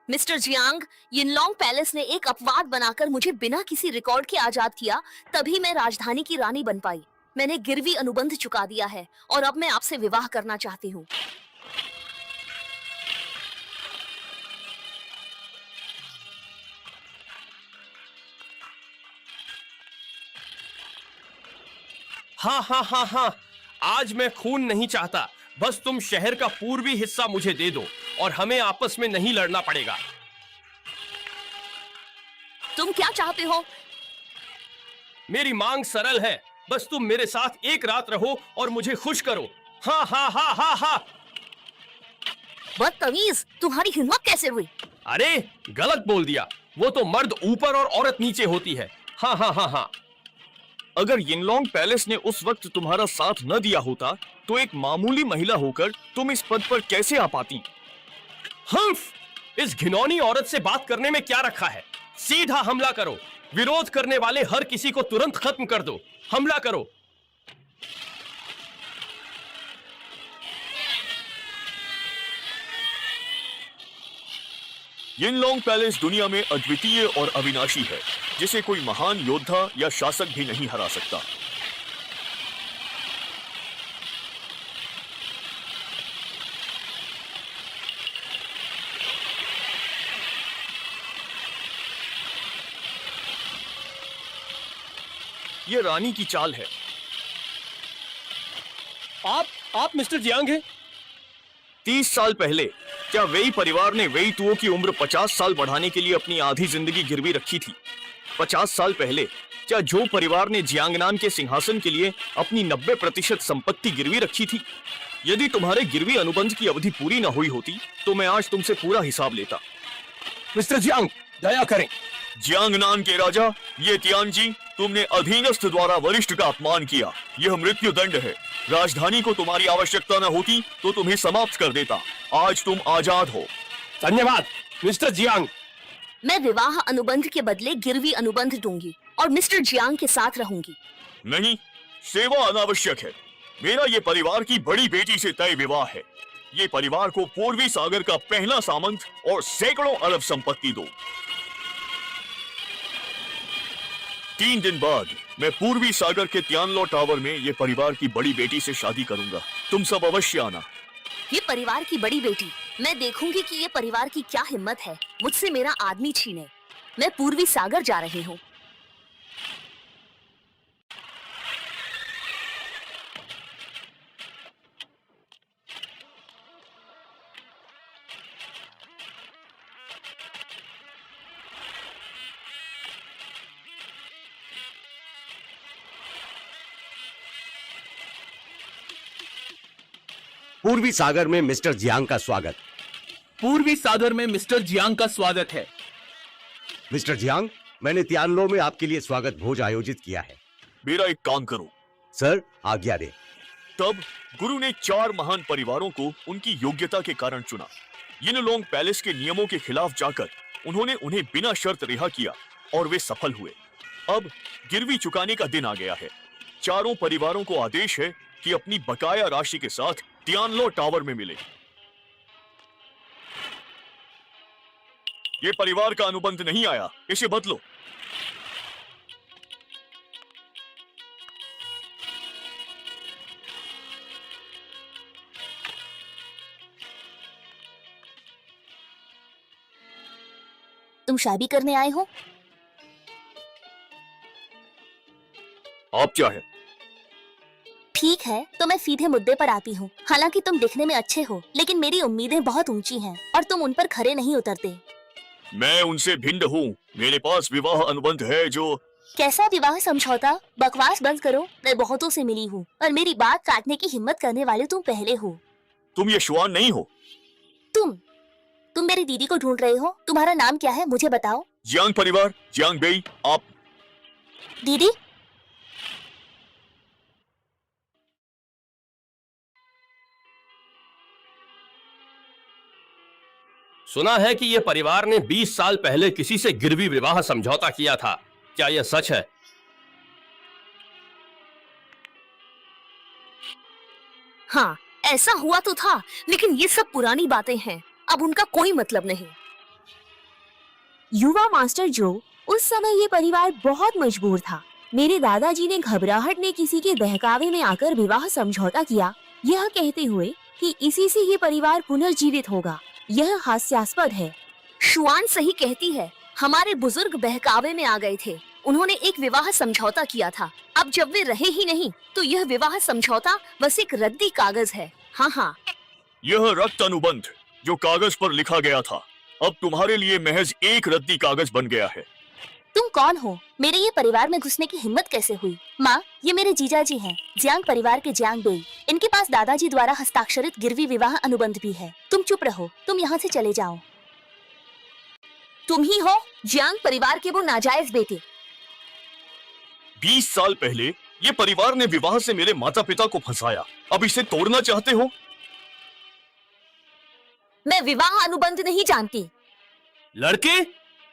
Mister Jiang, यिनलॉन्ग palace ने एक अपवाद बनाकर मुझे बिना किसी रिकॉर्ड के आजाद किया, तभी मैं राजधानी की रानी बन पाई। मैंने गिरवी अनुबंध चुका दिया है और अब मैं आपसे विवाह करना चाहती हूँ। हाँ हाँ हाँ हाँ, आज मैं खून नहीं चाहता। बस तुम शहर का पूर्वी हिस्सा मुझे दे दो और हमें आपस में नहीं लड़ना पड़ेगा। तुम क्या चाहते हो? मेरी मांग सरल है, बस तुम मेरे साथ एक रात रहो और मुझे खुश करो। हाँ हाँ हाँ हाँ हाँ। बदतमीज, तुम्हारी हिम्मत कैसे हुई? अरे गलत बोल दिया, वो तो मर्द ऊपर और औरत नीचे होती है। हाँ हाँ हाँ हाँ। अगर यिनलॉन्ग पैलेस ने उस वक्त तुम्हारा साथ न दिया होता तो एक मामूली महिला होकर तुम इस पद पर कैसे आ पाती? हम्फ, इस घिनौनी औरत से बात करने में क्या रखा है? सीधा हमला करो। विरोध करने वाले हर किसी को तुरंत खत्म कर दो। हमला करो। यिनलॉन्ग पैलेस दुनिया में अद्वितीय और अविनाशी है, जिसे कोई महान योद्धा या शासक भी नहीं हरा सकता। ये रानी की चाल है। आप मिस्टर जियांग हैं? 30 साल पहले क्या वेई परिवार ने वेई तुओ की उम्र 50 साल बढ़ाने के लिए अपनी आधी जिंदगी गिरवी रखी थी? 50 साल पहले क्या जो परिवार ने जियांगनान के सिंहासन के लिए अपनी 90% संपत्ति गिरवी रखी थी? यदि तुम्हारे गिरवी अनुबंध की अवधि पूरी न हुई होती तो मैं आज तुमसे पूरा हिसाब लेता। मिस्टर जियांग, दया करें। जियांगनान के राजा, ये तियानजी, तुमने अधीनस्थ द्वारा वरिष्ठ का अपमान किया। यह मृत्यु दंड है। राजधानी को तुम्हारी आवश्यकता न होती तो तुम्हें समाप्त कर देता। आज तुम आजाद हो। धन्यवाद मिस्टर जियांग। मैं विवाह अनुबंध के बदले गिरवी अनुबंध दूंगी और मिस्टर जियांग के साथ रहूंगी। नहीं, सेवा अनावश्यक है। मेरा ये परिवार की बड़ी बेटी से तय विवाह है। ये परिवार को पूर्वी सागर का पहला सामंत और सैकड़ों अरब संपत्ति दो। 3 दिन बाद मैं पूर्वी सागर के तियानलो टावर में ये परिवार की बड़ी बेटी से शादी करूंगा। तुम सब अवश्य आना। ये परिवार की बड़ी बेटी, मैं देखूंगी कि ये परिवार की क्या हिम्मत है मुझसे मेरा आदमी छीने। मैं पूर्वी सागर जा रही हूँ। पूर्वी सागर में मिस्टर जियांग का स्वागत। पूर्वी सागर में मिस्टर जियांग का स्वागत है। मिस्टर जियांग, मैंने तियानलो में आपके लिए स्वागत भोज आयोजित किया है। मेरा एक काम करो। सर, आज्ञा दे। तब गुरु ने 4 महान परिवारों को उनकी योग्यता के कारण चुना। यिनलॉन्ग पैलेस के नियमों के खिलाफ जाकर उन्होंने उन्हें बिना शर्त रिहा किया और वे सफल हुए। अब गिरवी चुकाने का दिन आ गया है। चारों परिवारों को आदेश है कि अपनी बकाया राशि के साथ तियानलो टावर में मिले। ये परिवार का अनुबंध नहीं आया, इसे बदलो। तुम शादी करने आए हो? आप क्या है? ठीक है, तो मैं सीधे मुद्दे पर आती हूँ। हालांकि तुम दिखने में अच्छे हो, लेकिन मेरी उम्मीदें बहुत ऊंची हैं और तुम उन पर खरे नहीं उतरते। मैं उनसे भिन्न हूँ। मेरे पास विवाह अनुबंध है जो... कैसा विवाह समझौता? बकवास बंद करो। मैं बहुतों से मिली हूँ और मेरी बात काटने की हिम्मत करने वाले तुम पहले हो। तुम ये श्वान नहीं हो। तुम मेरी दीदी को ढूंढ रहे हो। तुम्हारा नाम क्या है, मुझे बताओ। जियांग परिवार, जियांग बेई। आप... दीदी? सुना है कि यह परिवार ने 20 साल पहले किसी से गिरवी विवाह समझौता किया था। क्या यह सच है? हाँ, ऐसा हुआ तो था, लेकिन ये सब पुरानी बातें हैं। अब उनका कोई मतलब नहीं। युवा मास्टर जो, उस समय ये परिवार बहुत मजबूर था। मेरे दादाजी ने घबराहट में किसी के बहकावे में आकर विवाह समझौता किया, यह कहते हुए कि इसी से ये परिवार पुनर्जीवित होगा। यह हास्यास्पद है। शुआन सही कहती है, हमारे बुजुर्ग बहकावे में आ गए थे। उन्होंने एक विवाह समझौता किया था। अब जब वे रहे ही नहीं तो यह विवाह समझौता बस एक रद्दी कागज है। हाँ हाँ, यह रक्त अनुबंध जो कागज पर लिखा गया था, अब तुम्हारे लिए महज एक रद्दी कागज बन गया है। तुम कौन हो? मेरे ये परिवार में घुसने की हिम्मत कैसे हुई? माँ, ये मेरे जीजाजी हैं, जियांग परिवार के जियांग बेई। इनके पास दादाजी द्वारा हस्ताक्षरित गिरवी विवाह अनुबंध भी है। तुम चुप रहो, तुम यहाँ से चले जाओ। तुम ही हो जियांग परिवार के वो नाजायज बेटे। 20 साल पहले ये परिवार ने विवाह से मेरे माता पिता को फंसाया, अब इसे तोड़ना चाहते हो? मैं विवाह अनुबंध नहीं जानती। लड़के,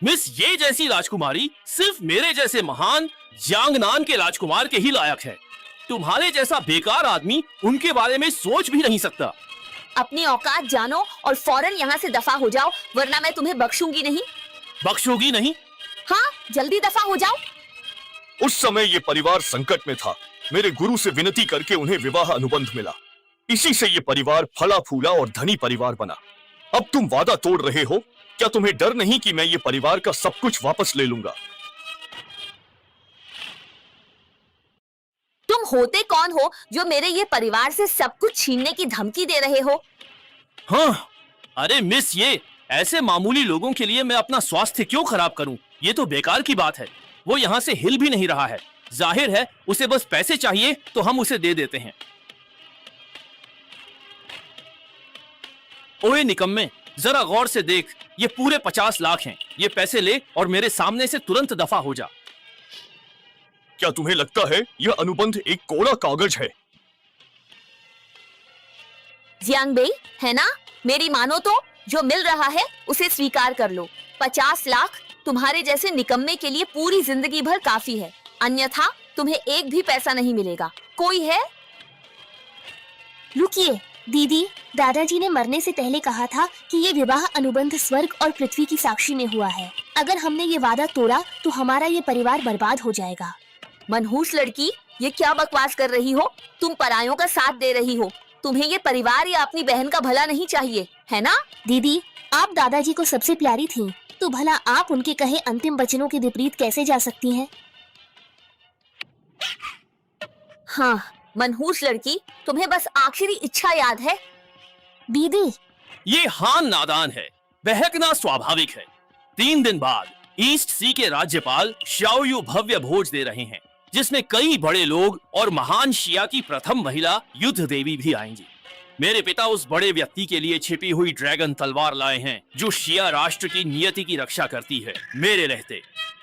मिस ये जैसी राजकुमारी सिर्फ मेरे जैसे महान जियांगनान के राजकुमार के ही लायक है। तुम्हारे जैसा बेकार आदमी उनके बारे में सोच भी नहीं सकता। अपनी औकात जानो और फौरन यहाँ से दफा हो जाओ, वरना मैं तुम्हें बख्शूंगी नहीं। बख्शोगी नहीं? हाँ, जल्दी दफा हो जाओ। उस समय ये परिवार संकट में था। मेरे गुरु से विनती करके उन्हें विवाह अनुबंध मिला। इसी से ये परिवार फला फूला और धनी परिवार बना। अब तुम वादा तोड़ रहे हो? क्या तुम्हें डर नहीं कि मैं ये परिवार का सब कुछ वापस ले लूंगा? तुम होते कौन हो जो मेरे ये परिवार से सब कुछ छीनने की धमकी दे रहे हो? हाँ, अरे मिस, ये ऐसे मामूली लोगों के लिए मैं अपना स्वास्थ्य क्यों खराब करूं? ये तो बेकार की बात है। वो यहाँ से हिल भी नहीं रहा है। जाहिर है उसे बस पैसे चाहिए तो हम उसे दे देते हैं। ओए निकम्मे, जरा गौर से देख, ये पूरे 50 लाख हैं। ये पैसे ले और मेरे सामने से तुरंत दफा हो जा। क्या तुम्हें लगता है यह अनुबंध एक कोरा कागज है? जियांग बेई, है ना? मेरी मानो तो जो मिल रहा है उसे स्वीकार कर लो। 50 लाख तुम्हारे जैसे निकम्मे के लिए पूरी जिंदगी भर काफी है, अन्यथा तुम्हें एक भी पैसा नहीं मिलेगा। कोई है? रुकिए दीदी, दादाजी ने मरने से पहले कहा था कि ये विवाह अनुबंध स्वर्ग और पृथ्वी की साक्षी में हुआ है। अगर हमने ये वादा तोड़ा तो हमारा ये परिवार बर्बाद हो जाएगा। मनहूस लड़की, ये क्या बकवास कर रही हो? तुम परायों का साथ दे रही हो। तुम्हें ये परिवार या अपनी बहन का भला नहीं चाहिए, है ना? दीदी, आप दादाजी को सबसे प्यारी थी, तो भला आप उनके कहे अंतिम वचनों के विपरीत कैसे जा सकती हैं? हाँ, मनहूस लड़की, तुम्हें बस आखिरी इच्छा याद है। दीदी, ये हान नादान है, बहकना स्वाभाविक है। 3 दिन बाद ईस्ट सी के राज्यपाल शाओयू भव्य भोज दे रहे हैं, जिसमें कई बड़े लोग और महान शिया की प्रथम महिला युद्ध देवी भी आएंगी। मेरे पिता उस बड़े व्यक्ति के लिए छिपी हुई ड्रैगन तलवार लाए हैं, जो शिया राष्ट्र की नियति की रक्षा करती है। मेरे रहते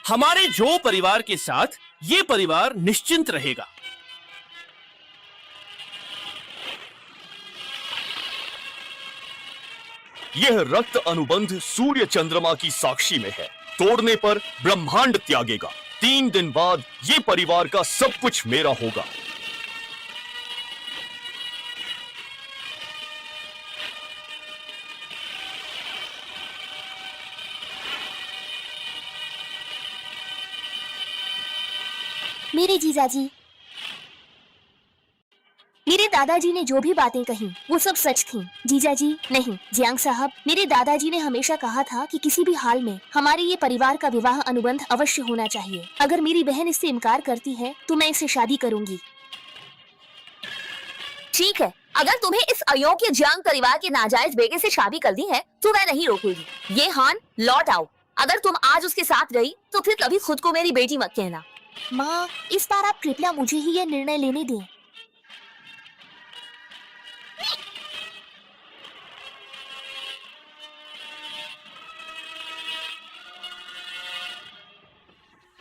हमारे जो परिवार के साथ ये परिवार निश्चिंत रहेगा। यह रक्त अनुबंध सूर्य चंद्रमा की साक्षी में है। तोड़ने पर ब्रह्मांड त्यागेगा। 3 दिन बाद ये परिवार का सब कुछ मेरा होगा। मेरे जीजाजी, मेरे दादाजी ने जो भी बातें कही वो सब सच थी। जीजाजी नहीं, जियांग साहब, मेरे दादाजी ने हमेशा कहा था कि किसी भी हाल में हमारे ये परिवार का विवाह अनुबंध अवश्य होना चाहिए। अगर मेरी बहन इससे इनकार करती है तो मैं इससे शादी करूंगी। ठीक है, अगर तुम्हें इस अयोग्य जियांग परिवार के नाजायज बेटे से शादी करनी है तो मैं नहीं रोकूंगी। ये हान, लौट आओ। अगर तुम आज उसके साथ रही तो फिर कभी खुद को मेरी बेटी मत कहना। माँ, इस बार आप कृपया मुझे ही यह निर्णय लेने दें।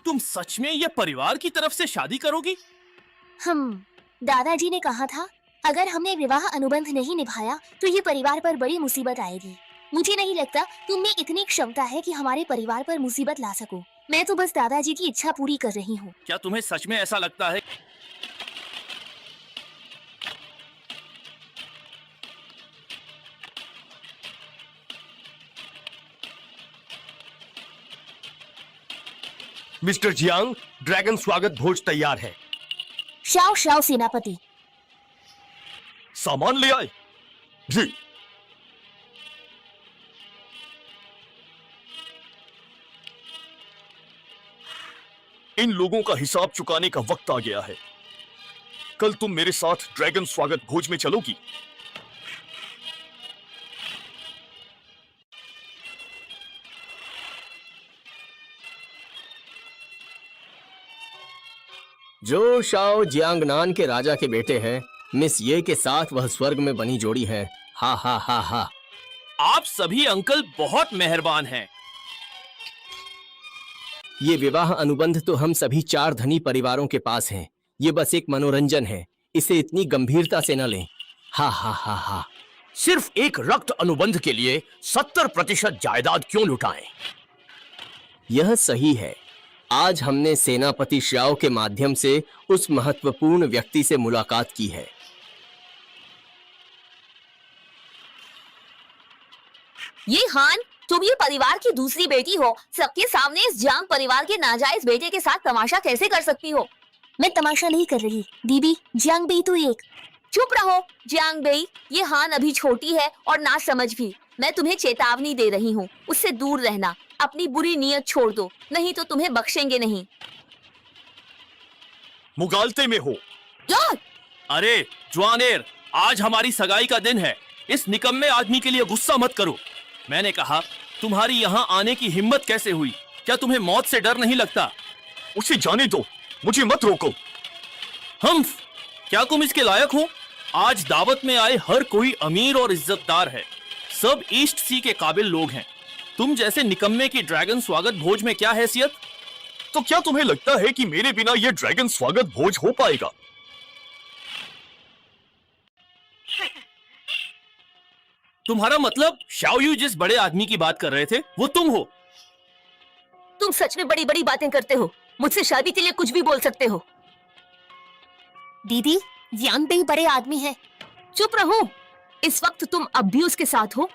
तुम सच में ये परिवार की तरफ से शादी करोगी? दादाजी ने कहा था अगर हमने विवाह अनुबंध नहीं निभाया तो ये परिवार पर बड़ी मुसीबत आएगी। मुझे नहीं लगता तुम में इतनी क्षमता है कि हमारे परिवार पर मुसीबत ला सको। मैं तो बस दादाजी की इच्छा पूरी कर रही हूँ। क्या तुम्हें सच में ऐसा लगता है? मिस्टर जियांग, ड्रैगन स्वागत भोज तैयार है। शाओ शाओ सेनापति। सामान ले आए। जी। इन लोगों का हिसाब चुकाने का वक्त आ गया है। कल तुम मेरे साथ ड्रैगन स्वागत भोज में चलोगी? जो शाओ जियांगनान के राजा के बेटे हैं, मिस ये के साथ वह स्वर्ग में बनी जोड़ी है। हा हा हा हा। आप सभी अंकल बहुत मेहरबान हैं। ये विवाह अनुबंध तो हम सभी 4 धनी परिवारों के पास हैं। ये बस एक मनोरंजन है, इसे इतनी गंभीरता से न लें। हा हा हा हा। सिर्फ एक रक्त अनुबंध के लिए 70% जायदाद क्यों लुटाएं? यह सही है। आज हमने सेनापति श्याओ के माध्यम से उस महत्वपूर्ण व्यक्ति से मुलाकात की है। ये हान, तुम ये परिवार की दूसरी बेटी हो, सबके सामने इस जियांग परिवार के नाजायज बेटे के साथ तमाशा कैसे कर सकती हो? मैं तमाशा नहीं कर रही दीदी। जियांग बेई तो एक। चुप रहो जियांग बेई, ये हान अभी छोटी है और ना समझ भी। मैं तुम्हें चेतावनी दे रही हूँ, उससे दूर रहना। अपनी बुरी नीयत छोड़ दो, नहीं तो तुम्हें बख्शेंगे नहीं। मुगालते में हो। यार! अरे जवानेर, आज हमारी सगाई का दिन है। इस निकम्मे आदमी के लिए गुस्सा मत करो। मैंने कहा, तुम्हारी यहाँ आने की हिम्मत कैसे हुई? क्या तुम्हें मौत से डर नहीं लगता? उसे जाने दो, मुझे मत रोको। हम्फ, क्या तुम इसके लायक हो? आज दावत में आए हर कोई अमीर और इज्जतदार है। सब ईस्ट सी के काबिल लोग हैं। तुम जैसे निकम्मे की ड्रैगन स्वागत भोज में क्या हैसियत? तो क्या तुम्हें लगता है कि मेरे बिना यह ड्रैगन स्वागत भोज हो पाएगा? तुम्हारा मतलब शाओयू जिस बड़े आदमी की बात कर रहे थे वो तुम हो? तुम सच में बड़ी बड़ी बातें करते हो। मुझसे शादी के लिए कुछ भी बोल सकते हो। दीदी, जियांग बेई बड़े आदमी है। चुप रहो। इस वक्त तुम अब भी उसके साथ हो।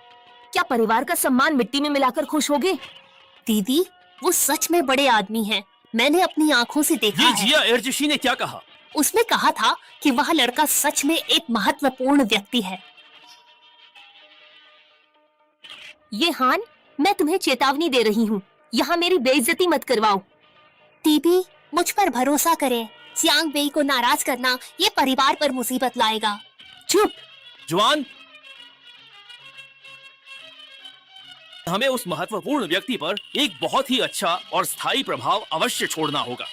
क्या परिवार का सम्मान मिट्टी में मिलाकर खुश होगे? दीदी, वो सच में बड़े आदमी हैं। मैंने अपनी आंखों से देखा ये है। जिया एरजशी ने क्या कहा? उसने कहा था कि वह लड़का सच में एक महत्वपूर्ण व्यक्ति है। ये हान, मैं तुम्हें चेतावनी दे रही हूँ, यहाँ मेरी बेइज्जती मत करवाओ। दीदी, मुझ पर भरोसा करें। जियांग बेई को नाराज करना ये परिवार पर मुसीबत लाएगा। चुप। जवान, हमें उस महत्वपूर्ण व्यक्ति पर एक बहुत ही अच्छा और स्थायी प्रभाव अवश्य छोड़ना होगा।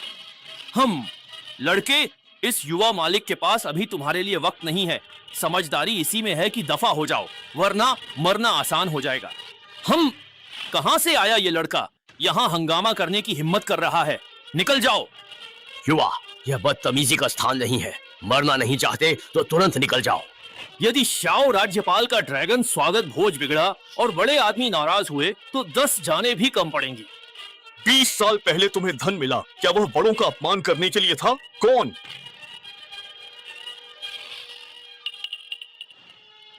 हम लड़के, इस युवा मालिक के पास अभी तुम्हारे लिए वक्त नहीं है। समझदारी इसी में है कि दफा हो जाओ, वरना मरना आसान हो जाएगा। हम कहां से आया ये लड़का? यहाँ हंगामा करने की हिम्मत कर रहा है। निकल जाओ। युवा, यह बदतमीजी का स्थान नहीं है। मरना नहीं चाहते तो तुरंत निकल जाओ। यदि शाओ राज्यपाल का ड्रैगन स्वागत भोज बिगड़ा और बड़े आदमी नाराज हुए तो 10 जाने भी कम पड़ेंगी। 20 साल पहले तुम्हें धन मिला, क्या वह बड़ों का अपमान करने के लिए था? कौन?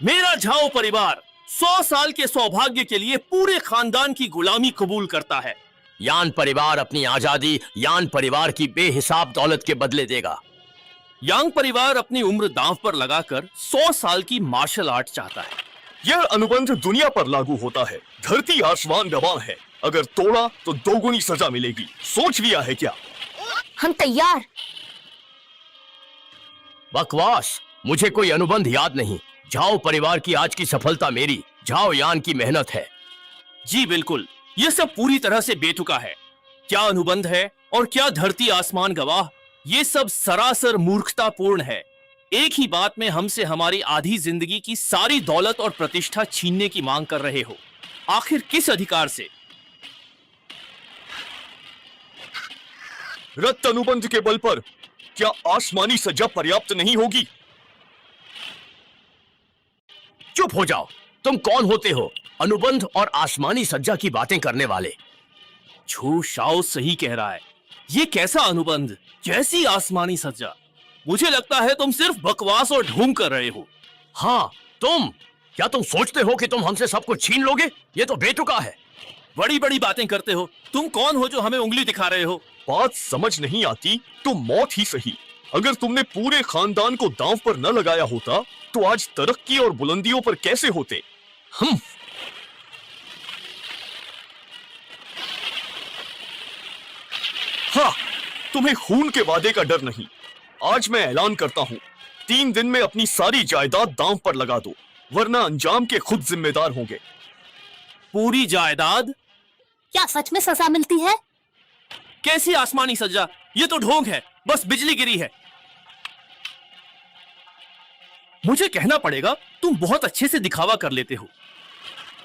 मेरा झाओ परिवार 100 साल के सौभाग्य के लिए पूरे खानदान की गुलामी कबूल करता है। यान परिवार अपनी आजादी यान परिवार की बेहिसाब दौलत के बदले देगा। यांग परिवार अपनी उम्र दांव पर लगाकर 100 साल की मार्शल आर्ट चाहता है। यह अनुबंध दुनिया पर लागू होता है। धरती आसमान गवाह है। अगर तोड़ा तो 2 गुनी सजा मिलेगी। सोच लिया है क्या? हम तैयार। बकवास, मुझे कोई अनुबंध याद नहीं। झाओ परिवार की आज की सफलता मेरी झाओ यान की मेहनत है। जी बिल्कुल, ये सब पूरी तरह से बेतुका है। क्या अनुबंध है और क्या धरती आसमान गवाह, ये सब सरासर मूर्खतापूर्ण है। एक ही बात में हमसे हमारी आधी जिंदगी की सारी दौलत और प्रतिष्ठा छीनने की मांग कर रहे हो। आखिर किस अधिकार से? रक्त अनुबंध के बल पर क्या आसमानी सजा पर्याप्त नहीं होगी? चुप हो जाओ। तुम कौन होते हो अनुबंध और आसमानी सज्जा की बातें करने वाले? छू शाओ सही कह रहा है। ये कैसा अनुबंध, कैसी आसमानी सज्जा? मुझे लगता है तुम सिर्फ बकवास और ढोंग कर रहे हो। हाँ, तुम क्या तुम सोचते हो कि तुम हमसे सब कुछ छीन लोगे? ये तो बेतुका है। बड़ी बड़ी बातें करते हो। तुम कौन हो जो हमें उंगली दिखा रहे हो? बात समझ नहीं आती तो मौत ही सही। अगर तुमने पूरे खानदान को दांव पर न लगाया होता तो आज तरक्की और बुलंदियों पर कैसे होते। हाँ, तुम्हें खून के वादे का डर नहीं। आज मैं ऐलान करता हूँ, 3 दिन में अपनी सारी जायदाद दांव पर लगा दो, वरना अंजाम के खुद जिम्मेदार होंगे। पूरी जायदाद? क्या सच में सजा मिलती है? कैसी आसमानी सजा? ये तो ढोंग है, बस बिजली गिरी है। मुझे कहना पड़ेगा, तुम बहुत अच्छे से दिखावा कर लेते हो।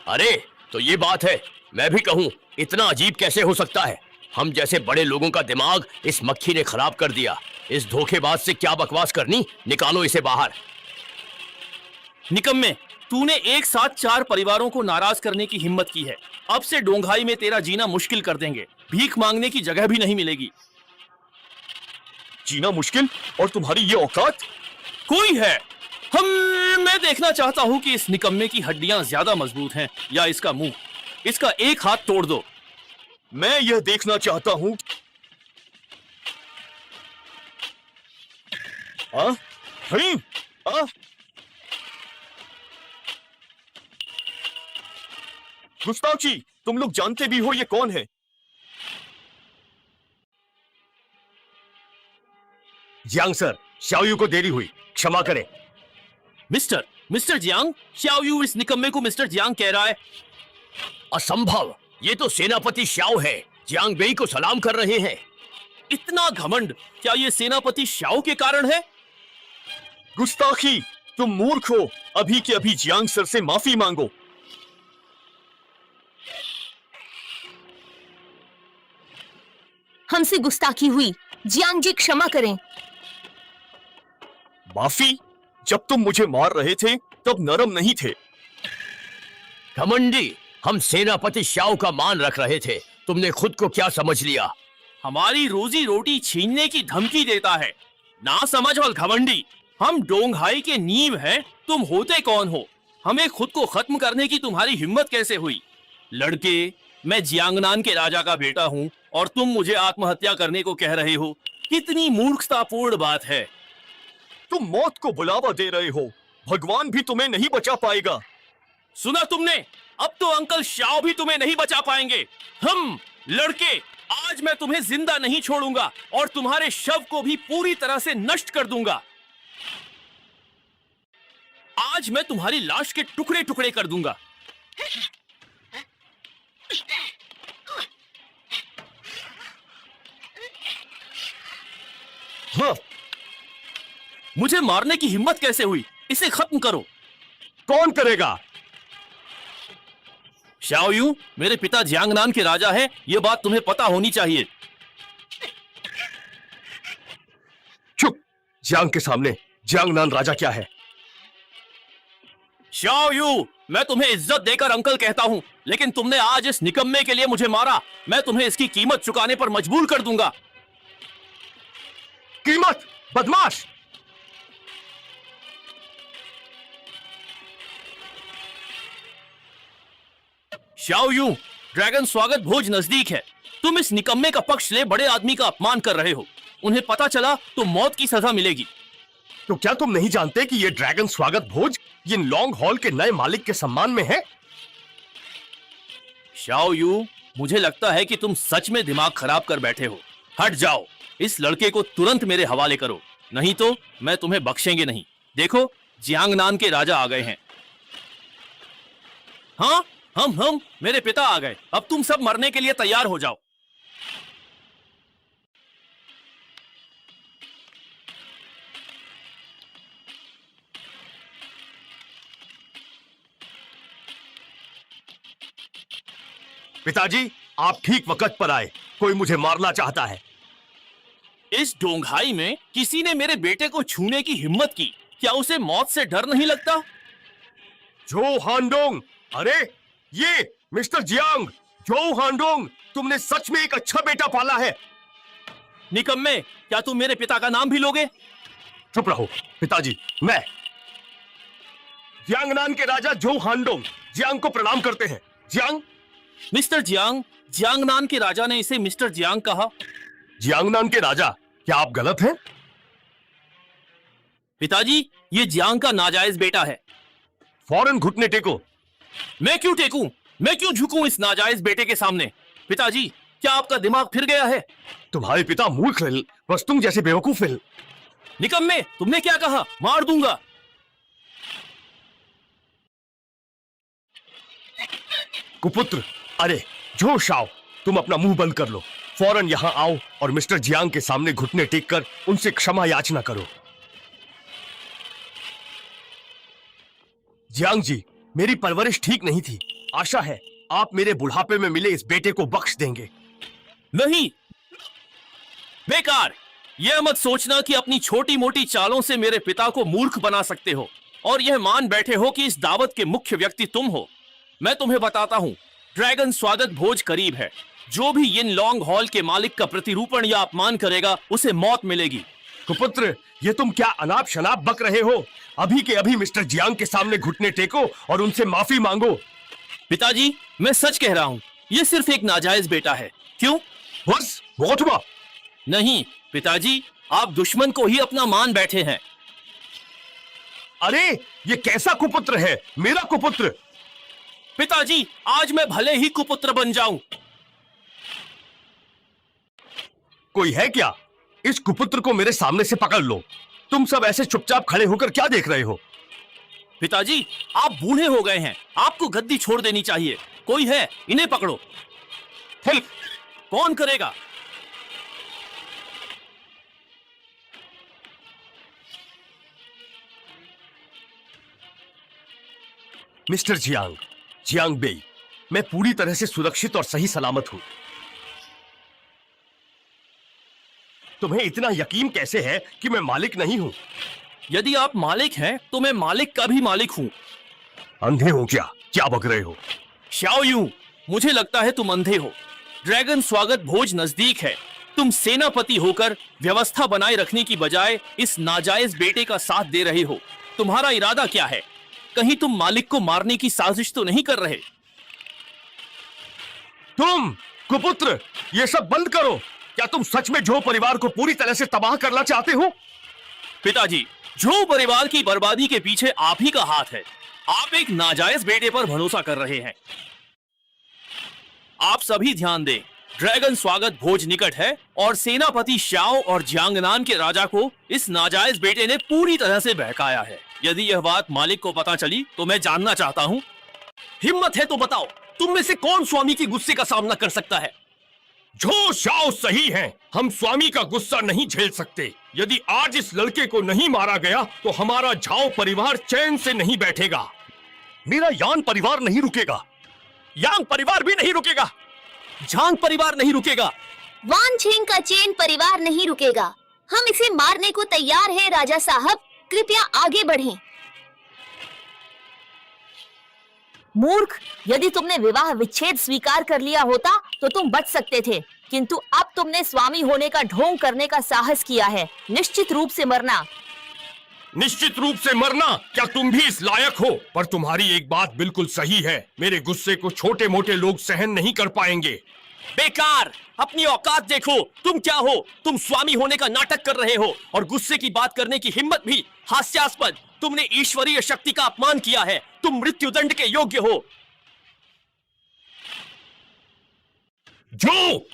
अरे तो ये बात है, मैं भी कहूँ इतना अजीब कैसे हो सकता है। हम जैसे बड़े लोगों का दिमाग इस मक्खी ने खराब कर दिया। इस धोखेबाज से क्या बकवास करनी, निकालो इसे बाहर। निकम्मे, तूने एक साथ 4 परिवारों को नाराज करने की हिम्मत की है। अब से डोंघाई में तेरा जीना मुश्किल कर देंगे। भीख मांगने की जगह भी नहीं मिलेगी। जीना मुश्किल और तुम्हारी ये औकात? कोई है? मैं देखना चाहता हूँ कि इस निकम्मे की हड्डियां ज्यादा मजबूत हैं या इसका मुंह। इसका एक हाथ तोड़ दो। मैं यह देखना चाहता हूँ। गुस्ताखी, तुम लोग जानते भी हो ये कौन है? जियांग सर, शाओयू को देरी हुई, क्षमा करें। मिस्टर जियांग, शाओयू इस निकम्मे को मिस्टर जियांग कह रहा है। असंभव, ये तो सेनापति श्याओ है। जियांग बेई को सलाम कर रहे हैं। इतना घमंड, क्या ये सेनापति शाओ के कारण है? गुस्ताखी, तुम मूर्ख हो। अभी के अभी जियांग सर से माफी मांगो। हमसे गुस्ताखी हुई, जियांग जी क्षमा करें। माफी? जब तुम मुझे मार रहे थे तब नरम नहीं थे। घमंडी, हम सेनापति श्याओ का मान रख रहे थे। तुमने खुद को क्या समझ लिया? हमारी रोजी रोटी छीनने की धमकी देता है। ना समझ और घमंडी, हम डोंघाई के नींव हैं। तुम होते कौन हो? हमें खुद को खत्म करने की तुम्हारी हिम्मत कैसे हुई? लड़के, मैं जियांगनान के राजा का बेटा हूँ और तुम मुझे आत्महत्या करने को कह रहे हो। कितनी मूर्खतापूर्ण बात है। तुम मौत को बुलावा दे रहे हो। भगवान भी तुम्हें नहीं बचा पाएगा। सुना तुमने? अब तो अंकल शाओ भी तुम्हें नहीं बचा पाएंगे। हम लड़के, आज मैं तुम्हें जिंदा नहीं छोड़ूंगा और तुम्हारे शव को भी पूरी तरह से नष्ट कर दूंगा। आज मैं तुम्हारी लाश के टुकड़े टुकड़े कर दूंगा। हाँ। मुझे मारने की हिम्मत कैसे हुई? इसे खत्म करो। कौन करेगा? शाओयू मेरे पिता जियांगनान के राजा हैं, यह बात तुम्हें पता होनी चाहिए। चुप! जियांग के सामने जियांगनान राजा क्या है? शाओयू, मैं तुम्हें इज्जत देकर अंकल कहता हूं, लेकिन तुमने आज इस निकम्मे के लिए मुझे मारा। मैं तुम्हें इसकी कीमत चुकाने पर मजबूर कर दूंगा। कीमत? बदमाश! शाओयू, ड्रैगन स्वागत भोज नजदीक है। तुम इस निकम्मे का पक्ष ले बड़े आदमी का अपमान कर रहे हो। उन्हें पता चला तो मौत की सजा मिलेगी। तो क्या तुम नहीं जानते कि ये ड्रैगन स्वागत भोज ये लॉन्ग हॉल के नए मालिक के सम्मान में है? शाओयू, मुझे लगता है कि तुम सच में दिमाग खराब कर बैठे हो। हट जाओ। इस लड़के को तुरंत मेरे हवाले करो, नहीं तो मैं तुम्हें बख्शेंगे नहीं। देखो, जियांगनान के राजा आ गए हैं। हाँ, हम मेरे पिता आ गए। अब तुम सब मरने के लिए तैयार हो जाओ। पिताजी, आप ठीक वक्त पर आए। कोई मुझे मारना चाहता है। इस डोंघाई में किसी ने मेरे बेटे को छूने की हिम्मत की। क्या उसे मौत से डर नहीं लगता? जो हांडोंग! अरे ये मिस्टर जियांग! जो हांडोंग, तुमने सच में एक अच्छा बेटा पाला है। निकम्मे, क्या तुम मेरे पिता का नाम भी लोगे? चुप रहो पिताजी। मैं जियांगनान के राजा जो हांडोंग जियांग को प्रणाम करते हैं। जियांग! मिस्टर जियांग, जियांगनान के राजा ने इसे मिस्टर जियांग कहा। जियांगनान के राजा, क्या आप गलत हैं? पिताजी, ये जियांग का नाजायज बेटा है। फौरन घुटने टेको। मैं क्यों टेकूं? मैं क्यों झुकूं इस नाजायज बेटे के सामने? पिताजी, क्या आपका दिमाग फिर गया है? तुम्हारे पिता मूर्ख हैं, बस तुम जैसे बेवकूफ हैं। निकम्मे, तुमने क्या कहा? मार दूंगा। कुपुत्र, अरे जो शाओ, तुम अपना मुंह बंद कर लो। फौरन यहाँ आओ और मिस्टर जियांग के सामने घुटने टेक कर उनसे क्षमा याचना करो। जियांग जी, मेरी परवरिश ठीक नहीं थी। आशा है आप मेरे बुढ़ापे में मिले इस बेटे को बख्श देंगे। नहीं, बेकार। यह मत सोचना कि अपनी छोटी मोटी चालों से मेरे पिता को मूर्ख बना सकते हो और यह मान बैठे हो कि इस दावत के मुख्य व्यक्ति तुम हो। मैं तुम्हें बताता हूं, ड्रैगन स्वागत भोज करीब है। जो भी यिन लॉन्ग हॉल के मालिक का प्रतिरूपण या अपमान करेगा उसे मौत मिलेगी। कुपुत्र, ये तुम क्या अनाप शनाप बक रहे हो? अभी के अभी मिस्टर जियांग के सामने घुटने टेको और उनसे माफी मांगो। पिताजी, मैं सच कह रहा हूं, यह सिर्फ एक नाजायज बेटा है। क्यों? बस बहुत हुआ। नहीं पिताजी, आप दुश्मन को ही अपना मान बैठे हैं। अरे ये कैसा कुपुत्र है? मेरा कुपुत्र। पिताजी, आज मैं भले ही कुपुत्र बन जाऊं। कोई है क्या? इस कुपुत्र को मेरे सामने से पकड़ लो। तुम सब ऐसे चुपचाप खड़े होकर क्या देख रहे हो? पिताजी, आप बूढ़े हो गए हैं, आपको गद्दी छोड़ देनी चाहिए। कोई है, इन्हें पकड़ो। हेल्प! कौन करेगा? मिस्टर जियांग, जियांग बेई, मैं पूरी तरह से सुरक्षित और सही सलामत हूं। तुम्हें इतना यकीन कैसे है कि मैं मालिक नहीं हूं? यदि आप मालिक हैं, तो मैं मालिक का भी मालिक हूं। अंधे हो क्या? क्या बक रहे हो? शाओ यूं, मुझे लगता है तुम अंधे हो। ड्रैगन स्वागत भोज नजदीक है। तुम सेनापति होकर व्यवस्था बनाए रखने की बजाय इस नाजायज बेटे का साथ दे रहे हो। तुम्हारा इरादा क्या है? कहीं तुम मालिक को मारने की साजिश तो नहीं कर रहे? तुम कुपुत्र, ये सब बंद करो। क्या तुम सच में झो परिवार को पूरी तरह से तबाह करना चाहते हो? पिताजी, झो परिवार की बर्बादी के पीछे आप ही का हाथ है। आप एक नाजायज बेटे पर भरोसा कर रहे हैं। आप सभी ध्यान दें, ड्रैगन स्वागत भोज निकट है और सेनापति शाओ और जियांगनान के राजा को इस नाजायज बेटे ने पूरी तरह से बहकाया है। यदि यह बात मालिक को पता चली तो मैं जानना चाहता हूं। हिम्मत है तो बताओ, तुम में से कौन स्वामी के गुस्से का सामना कर सकता है? झो शाओ सही हैं। हम स्वामी का गुस्सा नहीं झेल सकते। यदि आज इस लड़के को नहीं मारा गया तो हमारा झाओ परिवार चैन से नहीं बैठेगा। मेरा यान परिवार नहीं रुकेगा। यांग परिवार भी नहीं रुकेगा। झांग परिवार नहीं रुकेगा। वान छेंग का चेन परिवार नहीं रुकेगा। हम इसे मारने को तैयार हैं राजा साहब, कृपया आगे बढ़ें। मूर्ख, यदि तुमने विवाह विच्छेद स्वीकार कर लिया होता तो तुम बच सकते थे, किंतु अब तुमने स्वामी होने का ढोंग करने का साहस किया है। निश्चित रूप से मरना। निश्चित रूप से मरना? क्या तुम भी इस लायक हो? पर तुम्हारी एक बात बिल्कुल सही है, मेरे गुस्से को छोटे मोटे लोग सहन नहीं कर पाएंगे। बेकार, अपनी औकात देखो। तुम क्या हो? तुम स्वामी होने का नाटक कर रहे हो और गुस्से की बात करने की हिम्मत भी हास्यास्पद। तुमने ईश्वरीय शक्ति का अपमान किया है। तुम मृत्युदंड के योग्य हो। जो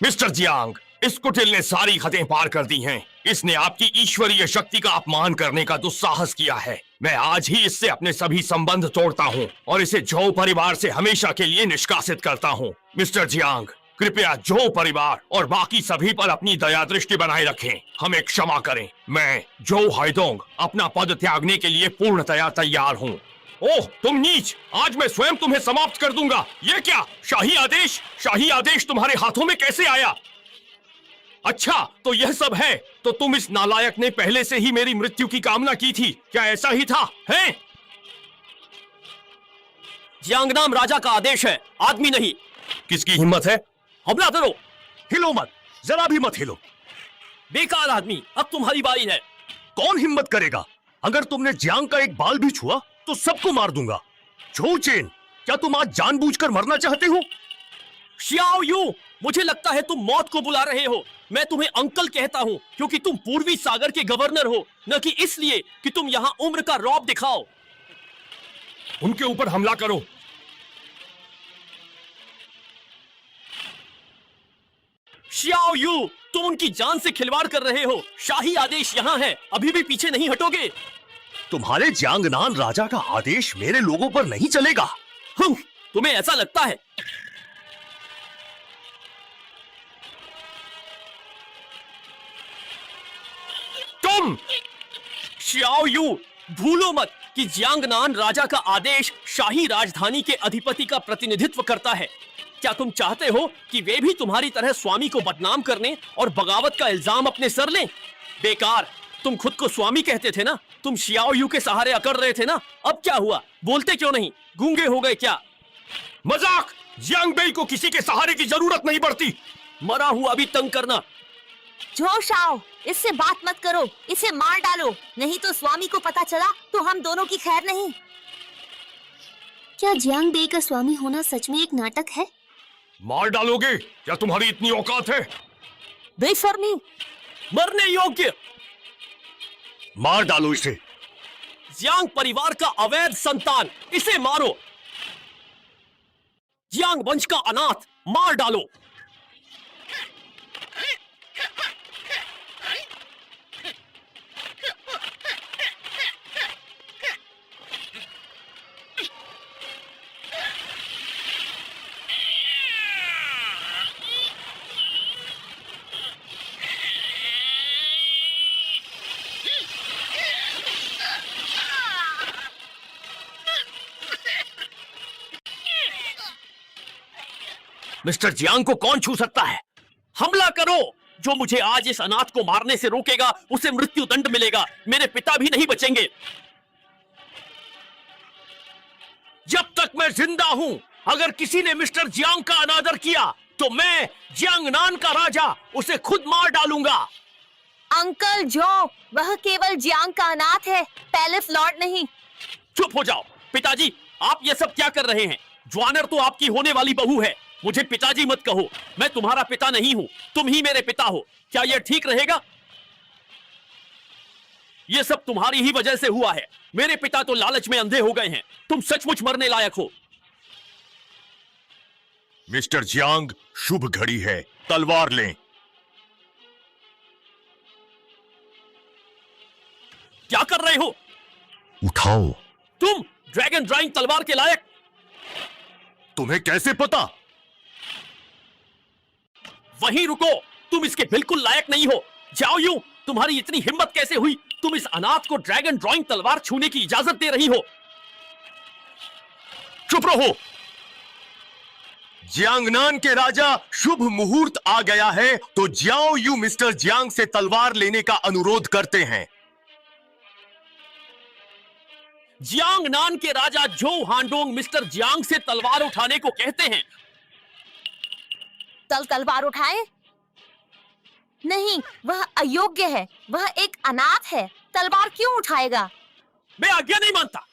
मिस्टर जियांग, इस कुटिल ने सारी हदें पार कर दी हैं। इसने आपकी ईश्वरीय शक्ति का अपमान करने का दुस्साहस किया है। मैं आज ही इससे अपने सभी संबंध तोड़ता हूँ और इसे झो परिवार से हमेशा के लिए निष्कासित करता हूँ। मिस्टर जियांग, कृपया झो परिवार और बाकी सभी पर अपनी दया दृष्टि बनाए रखें। हमें क्षमा करें। मैं झो हाइडोंग अपना पद त्यागने के लिए पूर्णतया तैयार हूँ। ओह तुम नीच, आज मैं स्वयं तुम्हें समाप्त कर दूंगा। ये क्या? शाही आदेश? शाही आदेश तुम्हारे हाथों में कैसे आया? अच्छा, तो यह सब है। तो तुम इस नालायक ने पहले से ही मेरी मृत्यु की कामना की थी, क्या ऐसा ही था? हैं? जियांगनाम राजा का आदेश है, आदमी नहीं। किसकी हिम्मत है? हमला करो। हिलो मत, जरा भी मत हिलो। बेकार आदमी, अब तुम्हारी बारी है। कौन हिम्मत करेगा? अगर तुमने जियांग का एक बाल भी छुआ तो सबको मार दूंगा। झो चेन, क्या तुम आज जानबूझकर मरना चाहते हो? शियाओ यू, मुझे लगता है तुम मौत को बुला रहे हो। मैं तुम्हें अंकल कहता हूँ क्योंकि तुम पूर्वी सागर के गवर्नर हो, न कि इसलिए कि तुम यहाँ उम्र का रौब दिखाओ। उनके ऊपर हमला करो। श्याओ यू, तुम उनकी जान से खिलवाड़ कर रहे हो। शाही आदेश यहाँ है, अभी भी पीछे नहीं हटोगे। तुम्हारे जियांगनान राजा का आदेश मेरे लोगों पर नहीं चलेगा। तुम्हें ऐसा लगता है? तुम श्याओ यू, भूलो मत कि जियांगनान राजा का आदेश शाही राजधानी के अधिपति का प्रतिनिधित्व करता है। क्या तुम चाहते हो कि वे भी तुम्हारी तरह स्वामी को बदनाम करने और बगावत का इल्जाम अपने सर लें? बेकार, तुम खुद को स्वामी कहते थे ना, तुम शियाओ यू के सहारे अकड़ रहे थे ना। अब क्या हुआ? बोलते क्यों नहीं? गूंगे हो गए क्या? मजाक! जियांग बेई को किसी के सहारे की जरूरत नहीं पड़ती। मरा हुआ भी तंग करना। जो शाओ, इससे बात मत करो, इसे मार डालो, नहीं तो स्वामी को पता चला तो हम दोनों की खैर नहीं। क्या जियांग बेई का स्वामी होना सच में एक नाटक है? मार डालोगे? क्या तुम्हारी इतनी औकात है? बेशर्मी! मरने योग्य! मार डालो इसे। जियांग परिवार का अवैध संतान, इसे मारो। जियांग वंश का अनाथ, मार डालो। मिस्टर जियांग को कौन छू सकता है? हमला करो। जो मुझे आज इस अनाथ को मारने से रोकेगा उसे मृत्यु दंड मिलेगा। मेरे पिता भी नहीं बचेंगे। जब तक मैं जिंदा हूं, अगर किसी ने मिस्टर जियांग का अनादर किया तो मैं जियांगनान का राजा उसे खुद मार डालूंगा। अंकल जो, वह केवल जियांग का अनाथ है, पैलेस लॉर्ड नहीं। चुप हो जाओ। पिताजी, आप ये सब क्या कर रहे हैं? ज्वानर तो आपकी होने वाली बहू है। मुझे पिताजी मत कहो, मैं तुम्हारा पिता नहीं हूं, तुम ही मेरे पिता हो। क्या यह ठीक रहेगा? यह सब तुम्हारी ही वजह से हुआ है। मेरे पिता तो लालच में अंधे हो गए हैं। तुम सचमुच मरने लायक हो। मिस्टर जियांग, शुभ घड़ी है, तलवार लें। क्या कर रहे हो? उठाओ। तुम ड्रैगन ड्राइंग तलवार के लायक? तुम्हें कैसे पता? वहीं रुको, तुम इसके बिल्कुल लायक नहीं हो। जाओ यूं, तुम्हारी इतनी हिम्मत कैसे हुई? तुम इस अनाथ को ड्रैगन ड्राइंग तलवार छूने की इजाजत दे रही हो। चुप रहो। जियांगनान के राजा, शुभ मुहूर्त आ गया है तो जियाओ यू मिस्टर जियांग से तलवार लेने का अनुरोध करते हैं। जियांगनान के राजा जो हांडोंग मिस्टर जियांग से तलवार उठाने को कहते हैं। तलवार उठाए? नहीं, वह अयोग्य है, वह एक अनाथ है, तलवार क्यों उठाएगा? मैं आज्ञा नहीं मानता।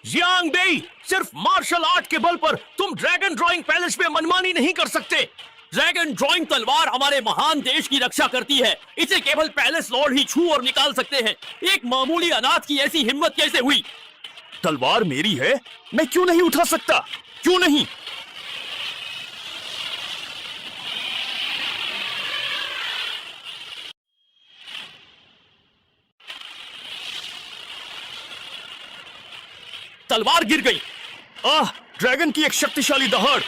जियांग बेई, सिर्फ मार्शल आर्ट के बल पर तुम ड्रैगन ड्राइंग पैलेस में मनमानी नहीं कर सकते। ड्रैगन ड्राइंग तलवार हमारे महान देश की रक्षा करती है। इसे केवल पैलेस लॉर्ड ही छू और निकाल सकते हैं। एक मामूली अनाथ की ऐसी हिम्मत कैसे हुई? तलवार मेरी है, मैं क्यों नहीं उठा सकता? क्यों नहीं? तलवार गिर गई। आह, ड्रैगन की एक शक्तिशाली दहाड़।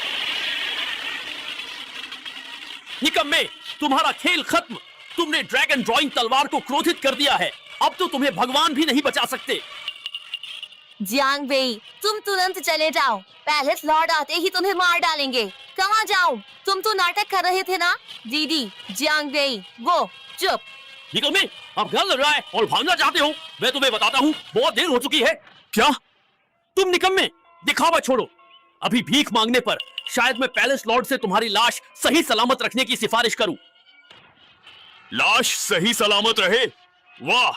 निकम्मे, तुम्हारा खेल खत्म। तुमने ड्रैगन ड्राइंग तलवार को क्रोधित कर दिया है। अब तो तुम्हें भगवान भी नहीं बचा सकते। जियांग बेई, तुम तुरंत चले जाओ, पैलेस लॉर्ड आते ही तुम्हें मार डालेंगे। कहाँ जाओ? तुम तो नाटक कर रहे थे ना। दीदी, जियांग बेई, वो चुप। निकम्मे, अब घर लग रहा है और भागना चाहते हो। मैं तुम्हें बताता हूँ, बहुत देर हो चुकी है। क्या तुम निकम्मे दिखावा छोड़ो। अभी भीख मांगने पर शायद मैं पैलेस लॉर्ड से तुम्हारी लाश सही सलामत रखने की सिफारिश करूं। लाश सही सलामत रहे? वाह,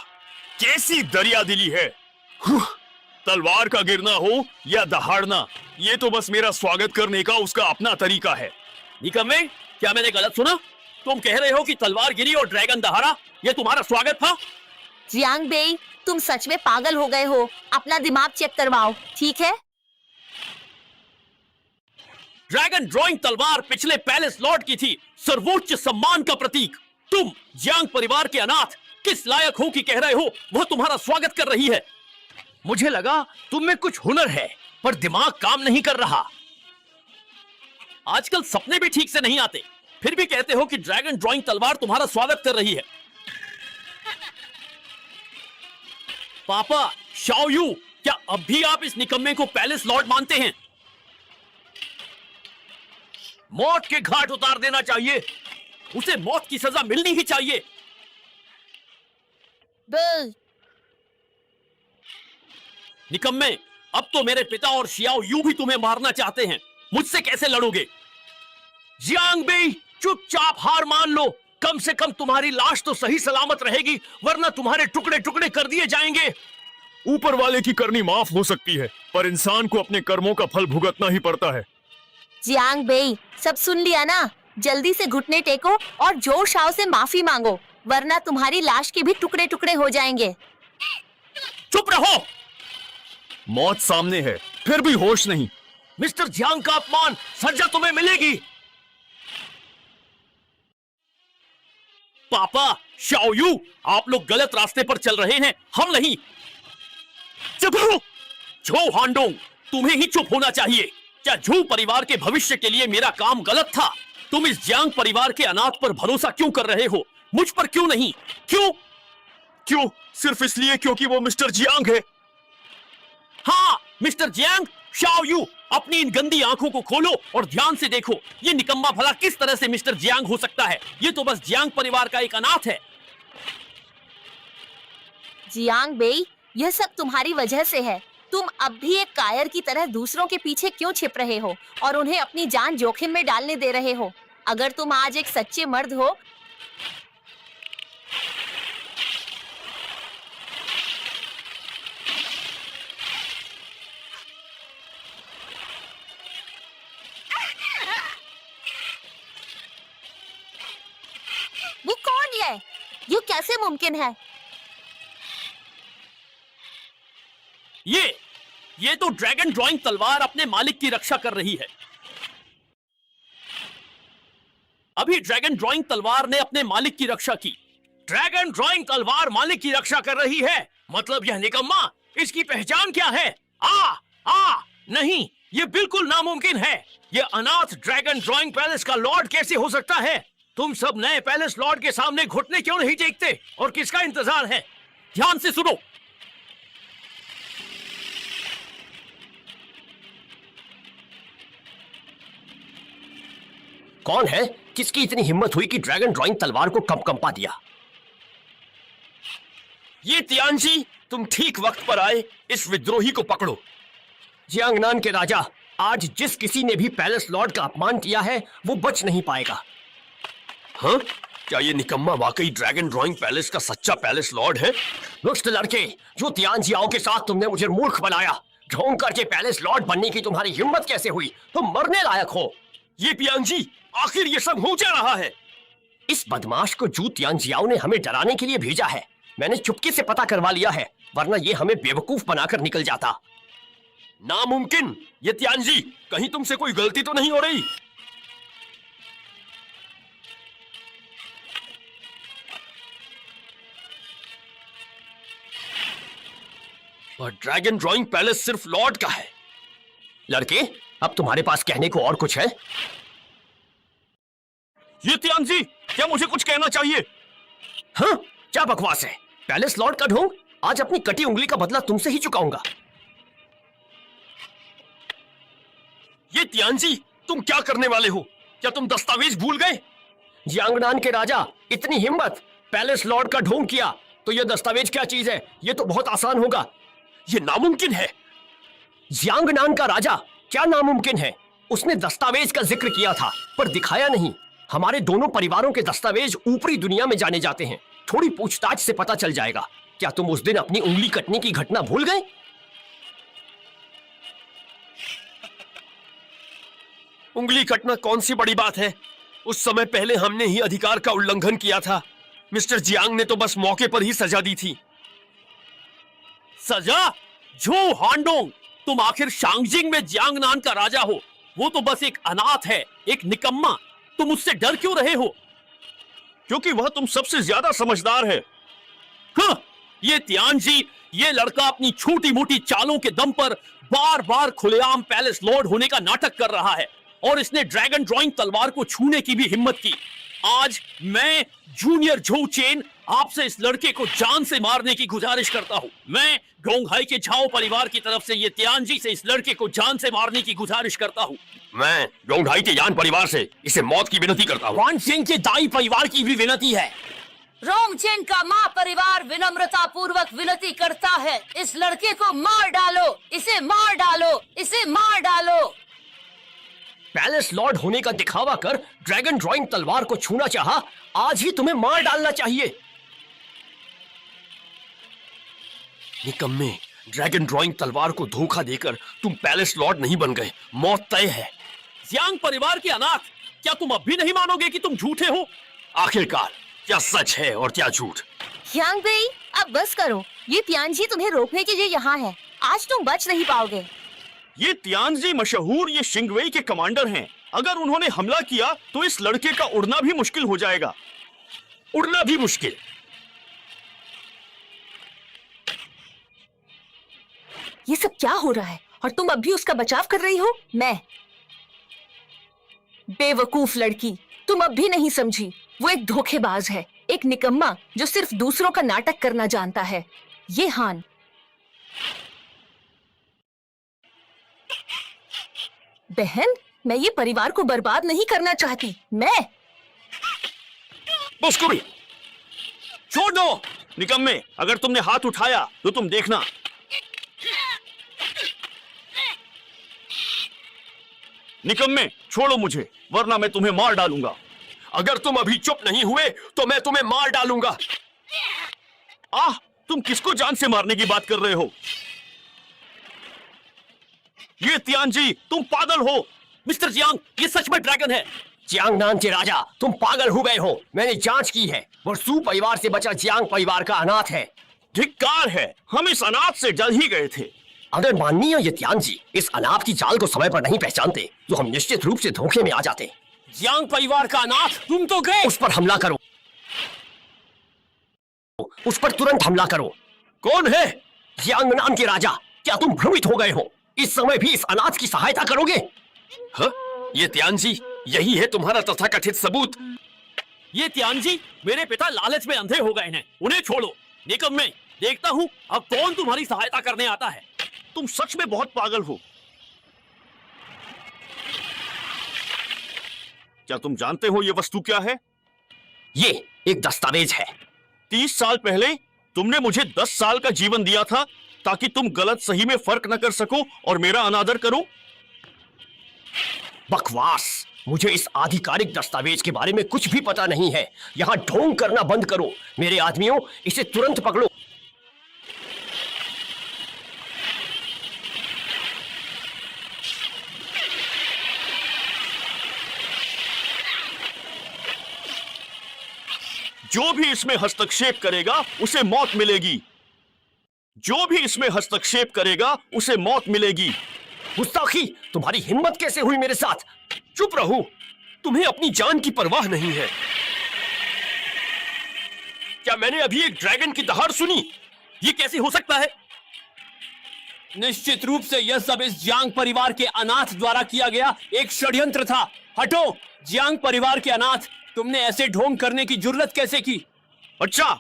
कैसी दरियादिली है। तलवार का गिरना हो या दहाड़ना, ये तो बस मेरा स्वागत करने का उसका अपना तरीका है। निकम्मे, क्या मैंने गलत सुना? तुम कह रहे हो कि तलवार गिरी और ड्रैगन दहाड़ा, ये तुम्हारा स्वागत था? जियांग बेई, तुम सच में पागल हो गए हो। अपना दिमाग चेक करवाओ, ठीक है? ड्रैगन ड्राइंग तलवार पिछले पैलेस लॉर्ड की थी, सर्वोच्च सम्मान का प्रतीक। तुम जियांग परिवार के अनाथ किस लायक हो कि कह रहे हो वह तुम्हारा स्वागत कर रही है? मुझे लगा तुम में कुछ हुनर है, पर दिमाग काम नहीं कर रहा। आजकल सपने भी ठीक से नहीं आते, फिर भी कहते हो कि ड्रैगन ड्राइंग तलवार तुम्हारा स्वागत कर रही है। पापा, शाओयू, क्या अब भी आप इस निकम्मे को पैलेस लॉर्ड मानते हैं? मौत के घाट उतार देना चाहिए। उसे मौत की सजा मिलनी ही चाहिए। बिल, निकम्मे, अब तो मेरे पिता और शियाओ यू भी तुम्हें मारना चाहते हैं। मुझसे कैसे लड़ोगे? जियांग बेई, चुपचाप हार मान लो। कम से कम तुम्हारी लाश तो सही सलामत रहेगी, वरना तुम्हारे टुकड़े टुकड़े कर दिए जाएंगे। ऊपर वाले की करनी माफ हो सकती है, पर इंसान को अपने कर्मों का फल भुगतना ही पड़ता है। जियांग बेई, सब सुन लिया ना? जल्दी से घुटने टेको और जोर शाओ से माफी मांगो, वरना तुम्हारी लाश के भी टुकड़े टुकड़े हो जाएंगे। चुप रहो। मौत सामने है, फिर भी होश नहीं। मिस्टर जियांग का अपमान सजा तुम्हें मिलेगी। पापा, शाओयू, आप लोग गलत रास्ते पर चल रहे हैं, हम नहीं। चुप रहो। झो हांडोंग, तुम्हें ही चुप होना चाहिए। क्या झू परिवार के भविष्य के लिए मेरा काम गलत था? तुम इस जियांग परिवार के अनाथ पर भरोसा क्यों कर रहे हो? मुझ पर क्यों नहीं? क्यों? सिर्फ इसलिए क्योंकि वो मिस्टर जियांग है। हाँ, मिस्टर जियांग। शाओयू, अपनी इन गंदी आंखों को खोलो और ध्यान से देखो, ये निकम्मा भला किस तरह से मिस्टर जियांग हो सकता है? ये तो बस जियांग परिवार का एक अनाथ है। जियांग बेई, यह सब तुम्हारी वजह से है। तुम अब भी एक कायर की तरह दूसरों के पीछे क्यों छिप रहे हो और उन्हें अपनी जान जोखिम में डालने दे रहे हो? अगर तुम आज एक सच्चे मर्द हो वो कौन है? ये कैसे मुमकिन है? ये तो ड्रैगन ड्राइंग तलवार अपने मालिक की रक्षा कर रही है। अभी ड्रैगन ड्राइंग तलवार ने अपने मालिक की रक्षा की। ड्रैगन ड्राइंग तलवार मालिक की रक्षा कर रही है, मतलब यह निकम्मा, इसकी पहचान क्या है? नहीं, ये बिल्कुल नामुमकिन है। ये अनाथ ड्रैगन ड्राइंग पैलेस का लॉर्ड कैसे हो सकता है? तुम सब नए पैलेस लॉर्ड के सामने घुटने क्यों नहीं टेकते और किसका इंतजार है? ध्यान से सुनो। कौन है? किसकी इतनी हिम्मत हुई कि ड्रैगन ड्राइंग तलवार को कंपा दिया? ये तियानजी, तुम ठीक वक्त पर आए। इस विद्रोही को पकड़ो। जियांगनान के राजा, आज जिस किसी ने भी पैलेस लॉर्ड का अपमान किया है वो बच नहीं पाएगा। हाँ? क्या ये निकम्मा वाकई ड्रैगन ड्राइंग पैलेस का सच्चा पैलेस लॉर्ड है? दुष्ट लड़के, जो तियानजियाओं के साथ तुमने मुझे मूर्ख बनाया, ढोंग करके पैलेस लॉर्ड बनने की तुम्हारी हिम्मत कैसे हुई? तुम मरने लायक हो। ये तियानजी, आखिर ये सब हो क्या रहा है? इस बदमाश को जू तियानजियाओं ने हमें डराने के लिए भेजा है। मैंने चुपके से पता करवा लिया है, वरना ये हमें बेवकूफ बनाकर निकल जाता। नामुमकिन। ये तियानजी, कहीं तुमसे कोई गलती तो नहीं हो रही? और ड्रैगन ड्राइंग पैलेस सिर्फ लॉर्ड का है। लड़के, अब तुम्हारे पास कहने को और कुछ है? ये तियानजी, क्या मुझे कुछ कहना चाहिए? हाँ, क्या बकवास है? पैलेस लॉर्ड का ढोंग? आज अपनी कटी उंगली का बदला तुमसे ही चुकाऊंगा। ये तियानजी, तुम क्या करने वाले हो? क्या तुम दस्तावेज भूल गए? जियांगनान के राजा, इतनी हिम्मत! पैलेस लॉर्ड का ढोंग किया तो यह दस्तावेज क्या चीज है? यह तो बहुत आसान होगा। ये नामुमकिन है। जियांगनान का राजा, क्या नामुमकिन है? उसने दस्तावेज का जिक्र किया था पर दिखाया नहीं। हमारे दोनों परिवारों के दस्तावेज ऊपरी दुनिया में जाने जाते हैं। थोड़ी पूछताछ से पता चल जाएगा। क्या तुम उस दिन अपनी उंगली कटने की घटना भूल गए? उंगली कटना कौन सी बड़ी बात है? उस समय पहले हमने ही अधिकार का उल्लंघन किया था। मिस्टर जियांग ने तो बस मौके पर ही सजा दी थी। सजा? झू हांडोंग, तुम आखिर शांगजिंग में जियांगनान का राजा हो। वो तो बस एक अनाथ है, एक निकम्मा। तुम उससे डर क्यों रहे हो? क्योंकि वह तुम सबसे ज्यादा समझदार है। हाँ, ये तियानजी, ये लड़का अपनी छोटी मोटी चालों के दम पर बार बार खुलेआम पैलेस लॉर्ड होने का नाटक कर रहा है, और इसने ड्रैगन ड्राइंग तलवार को छूने की भी हिम्मत की। आज मैं जूनियर झो चेन आपसे इस लड़के को जान से मारने की गुजारिश करता हूँ। मैं डोंगहाई के झाओ परिवार की तरफ से ये तियानजी से इस लड़के को जान से मारने की गुजारिश करता हूँ। मैं डोंगढाई के यान परिवार से इसे मौत की विनती करता हूँ। वान सिंह के दाई परिवार की भी विनती है। रोंगचेन का माँ परिवार विनम्रता पूर्वक विनती करता है, इस लड़के को मार डालो, इसे मार डालो, इसे मार डालो। पैलेस लॉर्ड होने का दिखावा कर ड्रैगन ड्राइंग तलवार को छूना चाहा, आज ही तुम्हें मार डालना चाहिए। निकम्मे, ड्रैगन ड्राइंग तलवार को धोखा देकर तुम पैलेस लॉर्ड नहीं बन गए। मौत तय है। जियांग परिवार के अनाथ, क्या तुम अब भी नहीं मानोगे कि तुम झूठे हो? आखिरकार क्या सच है और क्या झूठ? यांग बेई, अब बस करो। ये तियानजी तुम्हें रोकने के लिए यहाँ है। आज तुम बच नहीं पाओगे। ये तियानजी मशहूर ये शिंगवेई के कमांडर हैं। अगर उन्होंने हमला किया तो इस लड़के का उड़ना भी मुश्किल हो जाएगा। उड़ना भी मुश्किल? ये सब क्या हो रहा है और तुम अब भी उसका बचाव कर रही हो? मैं बेवकूफ लड़की, तुम अब भी नहीं समझी। वो एक धोखेबाज है, एक निकम्मा जो सिर्फ दूसरों का नाटक करना जानता है। ये हान। बहन, मैं ये परिवार को बर्बाद नहीं करना चाहती। मैं मुस्कुरी छोड़ दो। निकम्मे, अगर तुमने हाथ उठाया तो तुम देखना। निकम्मे, छोड़ो मुझे, वरना मैं तुम्हें मार डालूंगा। अगर तुम अभी चुप नहीं हुए तो मैं तुम्हें मार डालूंगा। आह, तुम किसको जान से मारने की बात कर रहे हो? ये तियानजी, तुम पागल हो। मिस्टर जियांग, ये सच में ड्रैगन है। जियांगनान के राजा, तुम पागल हो गए हो। मैंने जांच की है, वो सू परिवार से बचा जियांग परिवार का अनाथ है। धिक्कार है, हम इस अनाथ से जल ही गए थे। अगर माननीय ये तियानजी इस अनाथ की चाल को समय पर नहीं पहचानते तो हम निश्चित रूप से धोखे में आ जाते। जियांग परिवार का अनाथ, तुम तो गए। उस पर हमला करो, उस पर तुरंत हमला करो। कौन है? जियांगनान के राजा, क्या तुम भ्रमित हो गए हो? इस समय भी इस अनाथ की सहायता करोगे? हाँ? ये तियानजी, यही है तुम्हारा तथाकथित सबूत? ये तियानजी मेरे पिता लालच में अंधे हो गए हैं, उन्हें छोड़ो। निकम्मे, देखता हूँ अब कौन तुम्हारी सहायता करने आता है। तुम सच में बहुत पागल हो। क्या तुम जानते हो ये वस्तु क्या है? ये एक दस्तावेज है। 30 साल पहले तुमने मुझे 10 साल का जीवन दिया था ताकि तुम गलत सही में फर्क न कर सको और मेरा अनादर करो। बकवास, मुझे इस आधिकारिक दस्तावेज के बारे में कुछ भी पता नहीं है। यहाँ ढोंग करना बंद करो। मेरे आदमियों, इसे तुरंत पकड़ो। जो भी इसमें हस्तक्षेप करेगा उसे मौत मिलेगी। जो भी इसमें हस्तक्षेप करेगा उसे मौत मिलेगी। गुस्ताखी, तुम्हारी हिम्मत कैसे हुई मेरे साथ? चुप रहो, तुम्हें अपनी जान की परवाह नहीं है। क्या मैंने अभी एक ड्रैगन की दहाड़ सुनी? ये कैसे हो सकता है? निश्चित रूप से यह सब इस जियांग परिवार के अनाथ द्वारा किया गया एक षड्यंत्र था। हटो, जियांग परिवार के अनाथ, तुमने ऐसे ढोंग करने की जुर्रत कैसे की? अच्छा,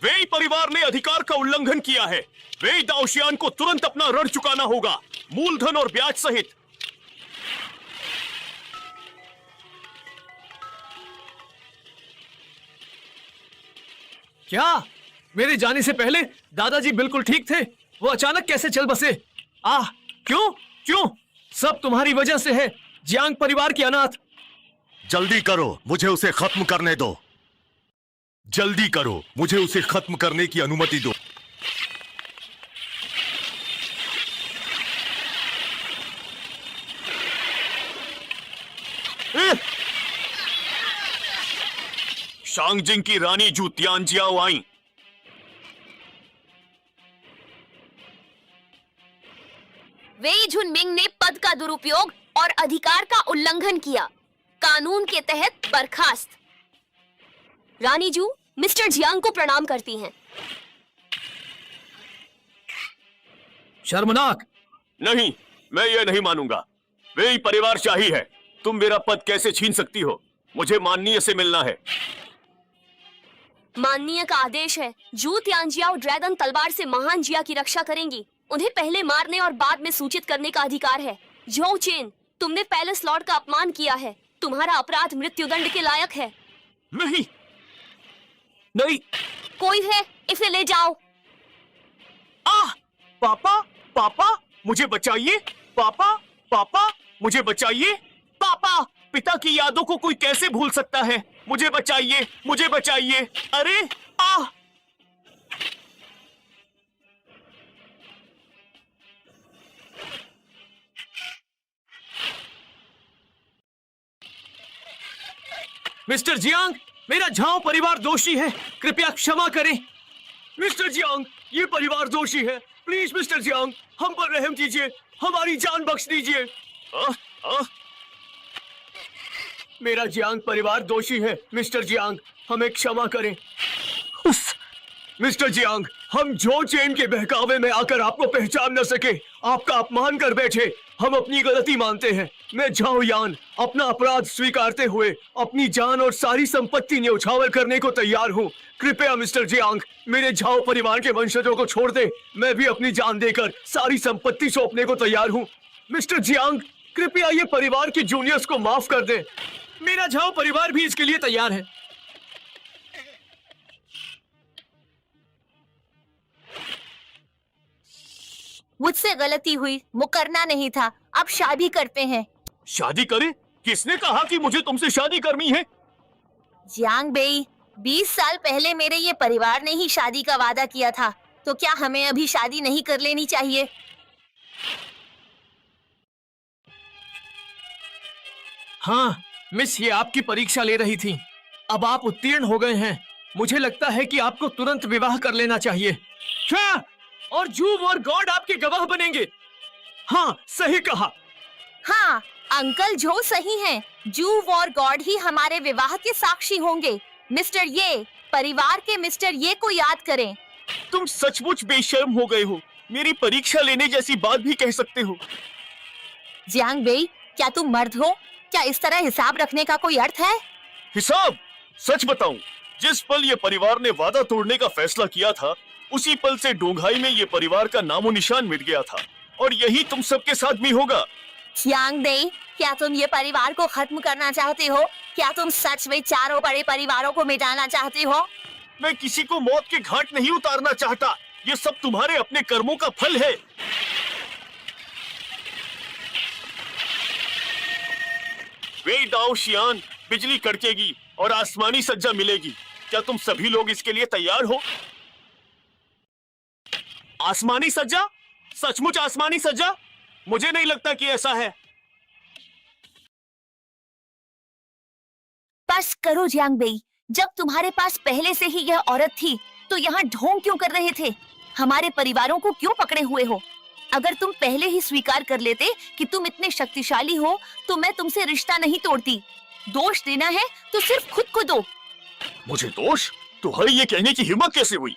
वेई परिवार ने अधिकार का उल्लंघन किया है। वेई दाओशियान को तुरंत अपना ऋण चुकाना होगा, मूलधन और ब्याज सहित। क्या मेरे जाने से पहले दादाजी बिल्कुल ठीक थे? वो अचानक कैसे चल बसे? आह, क्यों क्यों? सब तुम्हारी वजह से है, जियांग परिवार के अनाथ। जल्दी करो, मुझे उसे खत्म करने दो। जल्दी करो, मुझे उसे खत्म करने की अनुमति दो। शांगजिंग की रानी जू तियानजियाओ आई। वेई झुनमिंग ने पद का दुरुपयोग और अधिकार का उल्लंघन किया। कानून के तहत बर्खास्त। रानी जू मिस्टर जियांग को प्रणाम करती हैं। शर्मनाक। नहीं, मैं ये नहीं मानूंगा। वे परिवारशाही है। तुम मेरा पद कैसे छीन सकती हो? मुझे माननीय से मिलना है। माननीय का आदेश है। जू तियानजियाओ ड्रैगन तलवार से महान जिया की रक्षा करेंगी। उन्हें पहले मारने और बाद में सूचित करने का अधिकार है। झोउ चेन, तुमने पैलेस लॉर्ड का अपमान किया है। तुम्हारा अपराध मृत्युदंड के लायक है। नहीं, नहीं। कोई है, इसे ले जाओ। पापा, पापा, मुझे बचाइए। पापा, पापा, मुझे बचाइए। पापा, पिता की यादों को कोई कैसे भूल सकता है? मुझे बचाइए, मुझे बचाइए। अरे मिस्टर जियांग, मेरा झाओ परिवार दोषी है, कृपया क्षमा करें। मिस्टर जियांग, ये परिवार दोषी है। प्लीज मिस्टर जियांग, हम पर रहम कीजिए, हमारी जान बख्श दीजिए। मेरा जियांग परिवार दोषी है। मिस्टर जियांग, हमें क्षमा करें। मिस्टर जियांग, हम झोउ चेन के बहकावे में आकर आपको पहचान न सके, आपका अपमान कर बैठे। हम अपनी गलती मानते हैं। मैं झाओ यान अपना अपराध स्वीकारते हुए अपनी जान और सारी संपत्ति न्यौछावर करने को तैयार हूँ। कृपया मिस्टर जियांग, मेरे झाओ परिवार के वंशजों को छोड़ दे। मैं भी अपनी जान देकर सारी संपत्ति सौंपने को तैयार हूँ। मिस्टर जियांग, कृपया ये परिवार के जूनियर्स को माफ कर दें। मेरा झाओ परिवार भी इसके लिए तैयार है। मुझसे गलती हुई, मुकरना नहीं था। अब शादी करते हैं। शादी करें? किसने कहा कि मुझे तुमसे शादी करनी है? जियांग बेई, 20 साल पहले मेरे ये परिवार ने ही शादी का वादा किया था, तो क्या हमें अभी शादी नहीं कर लेनी चाहिए? हाँ मिस, ये आपकी परीक्षा ले रही थी। अब आप उत्तीर्ण हो गए हैं। मुझे लगता है कि आपको तुरंत विवाह कर लेना चाहिए। क्या? और जू और गॉड आपके गवाह बनेंगे। हाँ, सही कहा। हाँ, अंकल जो सही हैं। जू और गॉड ही हमारे विवाह के साक्षी होंगे। मिस्टर ये, परिवार के मिस्टर ये को याद करें। तुम सचमुच बेशर्म हो गए हो। मेरी परीक्षा लेने जैसी बात भी कह सकते हो। जियांग बेई, क्या तुम मर्द हो? क्या इस तरह हिसाब रखने का कोई अर्थ है? हिसाब? सच बताऊं, जिस पल ये परिवार ने वादा तोड़ने का फैसला किया था, उसी पल से डोंघाई में ये परिवार का नामो निशान मिट गया था। और यही तुम सबके साथ भी होगा। जियांग बेई, क्या तुम ये परिवार को खत्म करना चाहते हो? क्या तुम सच में चारों बड़े परिवारों को मिटाना चाहते हो? मैं किसी को मौत के घाट नहीं उतारना चाहता। ये सब तुम्हारे अपने कर्मों का फल है। वेई दाओ शियान, बिजली कड़केगी और आसमानी सज्जा मिलेगी। क्या तुम सभी लोग इसके लिए तैयार हो? आसमानी सज्जा? सचमुच आसमानी सज्जा? मुझे नहीं लगता कि ऐसा है। बस करो जियांग बेई, जब तुम्हारे पास पहले से ही यह औरत थी, तो यहाँ ढोंग क्यों कर रहे थे? हमारे परिवारों को क्यों पकड़े हुए हो? अगर तुम पहले ही स्वीकार कर लेते कि तुम इतने शक्तिशाली हो, तो मैं तुमसे रिश्ता नहीं तोड़ती। दोष देना है तो सिर्फ खुद को दो। मुझे दोष? तुम्हारी ये कहने की हिम्मत कैसे हुई?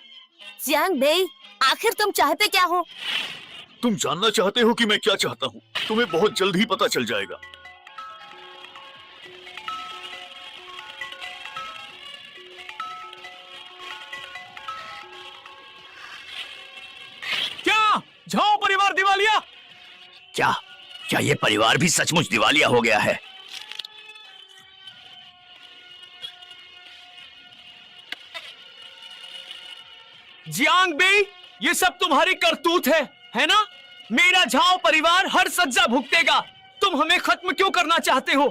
जियांग बेई, आखिर तुम चाहते क्या हो? तुम जानना चाहते हो कि मैं क्या चाहता हूँ? तुम्हें बहुत जल्द ही पता चल जाएगा। क्या झाओ परिवार दिवालिया? क्या क्या ये परिवार भी सचमुच दिवालिया हो गया है? जियांग बेई, ये सब तुम्हारी करतूत है ना? मेरा झाओ परिवार हर सज्जा भुगतेगा। तुम हमें खत्म क्यों करना चाहते हो?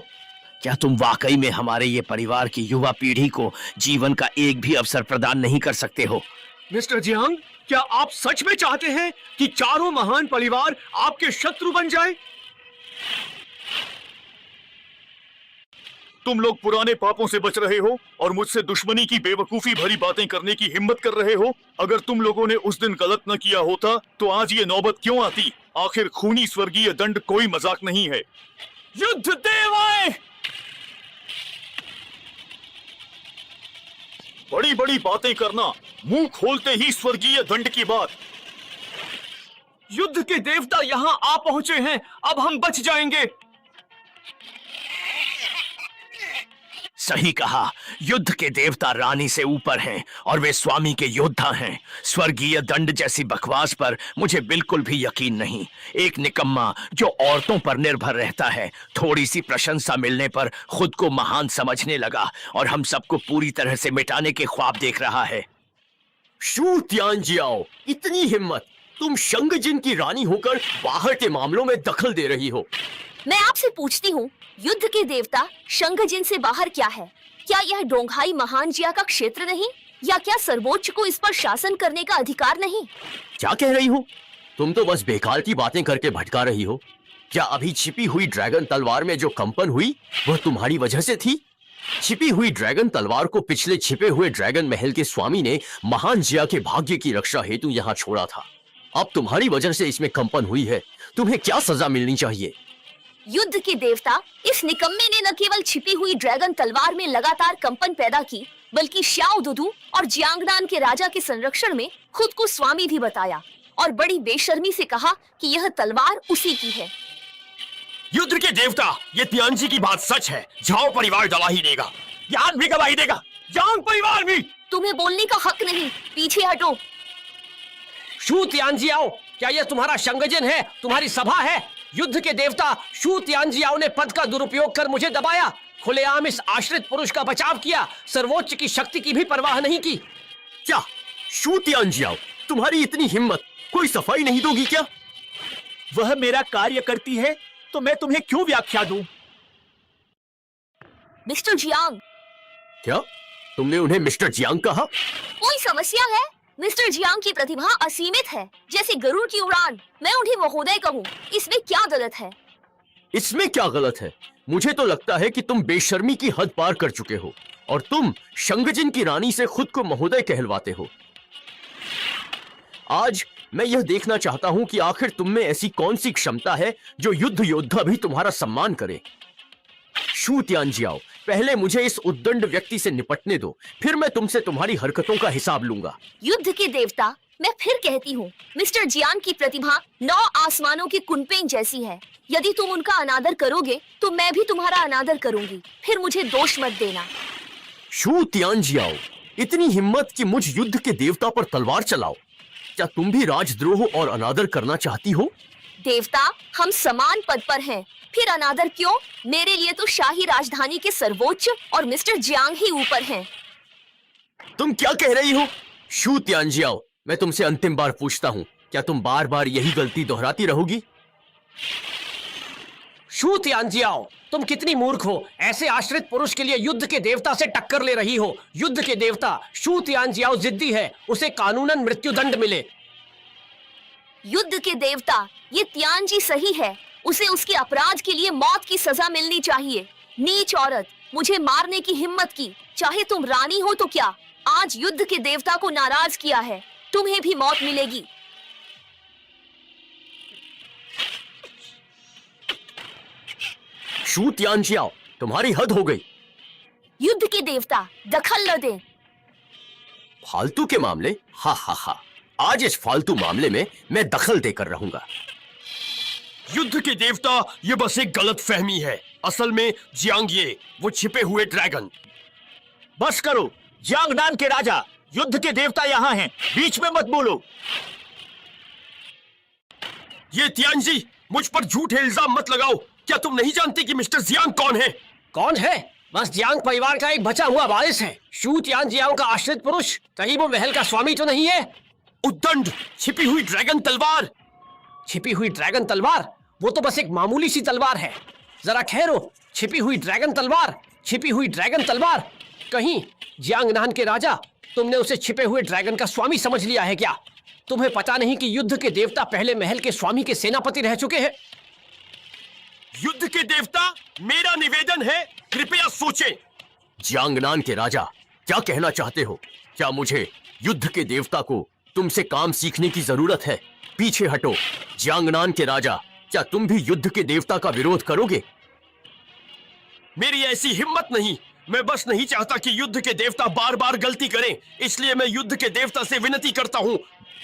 क्या तुम वाकई में हमारे ये परिवार की युवा पीढ़ी को जीवन का एक भी अवसर प्रदान नहीं कर सकते हो? मिस्टर जियांग, क्या आप सच में चाहते हैं कि चारों महान परिवार आपके शत्रु बन जाए? तुम लोग पुराने पापों से बच रहे हो और मुझसे दुश्मनी की बेवकूफी भरी बातें करने की हिम्मत कर रहे हो। अगर तुम लोगों ने उस दिन गलत न किया होता तो आज ये नौबत क्यों आती? आखिर खूनी स्वर्गीय दंड कोई मजाक नहीं है। युद्ध देवाएं! बड़ी बड़ी बातें करना, मुंह खोलते ही स्वर्गीय दंड की बात। युद्ध के देवता यहाँ आ पहुंचे हैं, अब हम बच जाएंगे। सही कहा, युद्ध के देवता रानी से ऊपर हैं और वे स्वामी के योद्धा हैं। स्वर्गीय दंड जैसी बकवास पर मुझे बिल्कुल भी यकीन नहीं। एक निकम्मा जो औरतों पर निर्भर रहता है, थोड़ी सी प्रशंसा मिलने पर खुद को महान समझने लगा और हम सबको पूरी तरह से मिटाने के ख्वाब देख रहा है। शू तियानजियाओ, इतनी हिम्मत! तुम शंगजिन की रानी होकर बाहर के मामलों में दखल दे रही हो। मैं आपसे पूछती हूँ, युद्ध के देवता शंगजिन से बाहर क्या है? क्या यह डोंघाई महान जिया का क्षेत्र नहीं? या क्या सर्वोच्च को इस पर शासन करने का अधिकार नहीं? क्या कह रही हो? तुम तो बस बेकार की बातें करके भटका रही हो। क्या अभी छिपी हुई ड्रैगन तलवार में जो कंपन हुई वह तुम्हारी वजह से थी? छिपी हुई ड्रैगन तलवार को पिछले छिपे हुए ड्रैगन महल के स्वामी ने महान जिया के भाग्य की रक्षा हेतु यहाँ छोड़ा था। अब तुम्हारी वजह से इसमें कंपन हुई है। तुम्हें क्या सजा मिलनी चाहिए? युद्ध के देवता, इस निकम्मे ने न केवल छिपी हुई ड्रैगन तलवार में लगातार कंपन पैदा की, बल्कि श्याओ दुदू और जियांगनान के राजा के संरक्षण में खुद को स्वामी भी बताया और बड़ी बेशर्मी से कहा कि यह तलवार उसी की है। युद्ध के देवता, ये तियानजी की बात सच है। जाओ परिवार गवाही देगा, यान भी गवाही देगा, जांग परिवार भी। तुम्हें बोलने का हक नहीं, पीछे हटो। शू तियानजियाओ, क्या यह तुम्हारा शंगजिन है, तुम्हारी सभा है? युद्ध के देवता शू तियानजियाओ ने पद का दुरुपयोग कर मुझे दबाया, खुलेआम इस आश्रित पुरुष का बचाव किया, सर्वोच्च की शक्ति की भी परवाह नहीं की। क्या शू तियानजियाओ, तुम्हारी इतनी हिम्मत, कोई सफाई नहीं दोगी क्या? वह मेरा कार्य करती है तो मैं तुम्हें क्यों व्याख्या दूं? Mister Jiang. क्या तुमने उन्हें मिस्टर जियांग कहा? कोई समस्या है? मिस्टर जियांग की प्रतिभा असीमित है, जैसे गरुड़ की उड़ान। मैं उन्हें महोदय कहूँ, इसमें क्या गलत है? इसमें क्या गलत है? मुझे तो लगता है कि तुम बेशर्मी की हद पार कर चुके हो और तुम शंगजिन की रानी से खुद को महोदय कहलवाते हो। आज मैं यह देखना चाहता हूं कि आखिर तुम में ऐसी कौन सी क्षमता है जो युद्ध योद्धा भी तुम्हारा सम्मान करे। शू तियानजियाओ, पहले मुझे इस उद्दंड व्यक्ति से निपटने दो, फिर मैं तुमसे तुम्हारी हरकतों का हिसाब लूंगा। युद्ध के देवता, मैं फिर कहती हूँ, मिस्टर जियांग की प्रतिभा 9 आसमानों की कुनपेंग जैसी है। यदि तुम उनका अनादर करोगे तो मैं भी तुम्हारा अनादर करूंगी, फिर मुझे दोष मत देना। शू तियानजियाओ, इतनी हिम्मत कि मुझ युद्ध के देवता पर तलवार चलाओ। क्या तुम भी राजद्रोह और अनादर करना चाहती हो? देवता, हम समान पद पर हैं, फिर अनादर क्यों? मेरे लिए तो शाही राजधानी के सर्वोच्च और मिस्टर जियांग ही ऊपर हैं। तुम क्या कह रही हो? शू तियानजियाओ, मैं तुमसे अंतिम बार पूछता हूँ, क्या तुम बार बार यही गलती दोहराती रहोगी? शू तियानजियाओ, तुम कितनी मूर्ख हो, ऐसे आश्रित पुरुष के लिए युद्ध के देवता से टक्कर ले रही हो। युद्ध के देवता शू तियानजियाओ जिद्दी है, उसे कानूनन मृत्युदंड मिले। युद्ध के देवता, ये तियानजी सही है, उसे उसके अपराध के लिए मौत की सजा मिलनी चाहिए। नीच औरत, मुझे मारने की हिम्मत की, चाहे तुम रानी हो तो क्या। आज युद्ध के देवता को नाराज किया है, तुम्हें भी मौत मिलेगी। शू तियानजियाओ, तुम्हारी हद हो गई। युद्ध के देवता, दखल न दें। फालतू के मामले? हा हा हा, आज इस फालतू मामले में मैं दखल देकर रहूंगा। युद्ध के देवता, ये बस एक गलत फहमी है। असल में जियांग ये वो छिपे हुए ड्रैगन। बस करो, जियांगनान के राजा, युद्ध के देवता यहाँ हैं, बीच में मत बोलो। ये तियानजी, मुझ पर झूठे इल्जाम मत लगाओ। क्या तुम नहीं जानते कि मिस्टर जियांग कौन है? कौन है? बस जियांग परिवार का एक बचा हुआ वारिस है। शू तियानजियाओ का आश्रित पुरुष, कहीं वो महल का स्वामी तो नहीं है? उद्दंड, छिपी हुई ड्रैगन तलवार। छिपी हुई ड्रैगन तलवार? वो तो बस एक मामूली सी तलवार है। जरा ठहरो। छिपी हुई ड्रैगन तलवार, छिपी हुई ड्रैगन तलवार। कहीं जियांगनान के राजा, तुमने उसे छिपे हुए ड्रैगन का स्वामी समझ लिया है क्या? तुम्हें पता नहीं कि युद्ध के देवता पहले महल के स्वामी के सेनापति रह चुके हैं? युद्ध के देवता? मेरा निवेदन है, कृपया सोचें। जियांगनान के राजा, क्या कहना चाहते हो? क्या मुझे युद्ध के देवता को तुमसे काम सीखने की जरूरत है? पीछे हटो। जियांगनान के राजा, क्या तुम भी युद्ध के देवता का विरोध करोगे? मेरी ऐसी हिम्मत नहीं। मैं बस नहीं चाहता कि युद्ध के देवता बार बार गलती करें, इसलिए मैं युद्ध के देवता से विनती करता हूं।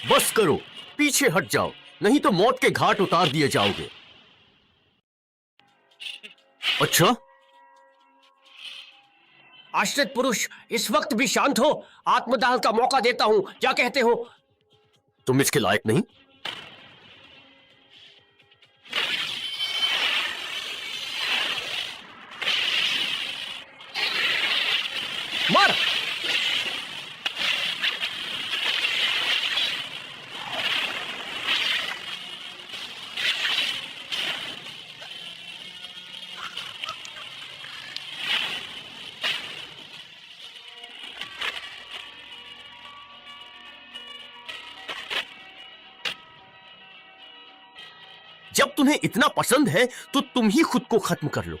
बस करो, पीछे हट जाओ, नहीं तो मौत के घाट उतार दिए जाओगे। अच्छा, आश्रित पुरुष, इस वक्त भी शांत हो। आत्मदान का मौका देता हूं, क्या कहते हो? तुम इसके लायक नहीं। मार। जब तुम्हें इतना पसंद है तो तुम ही खुद को खत्म कर लो।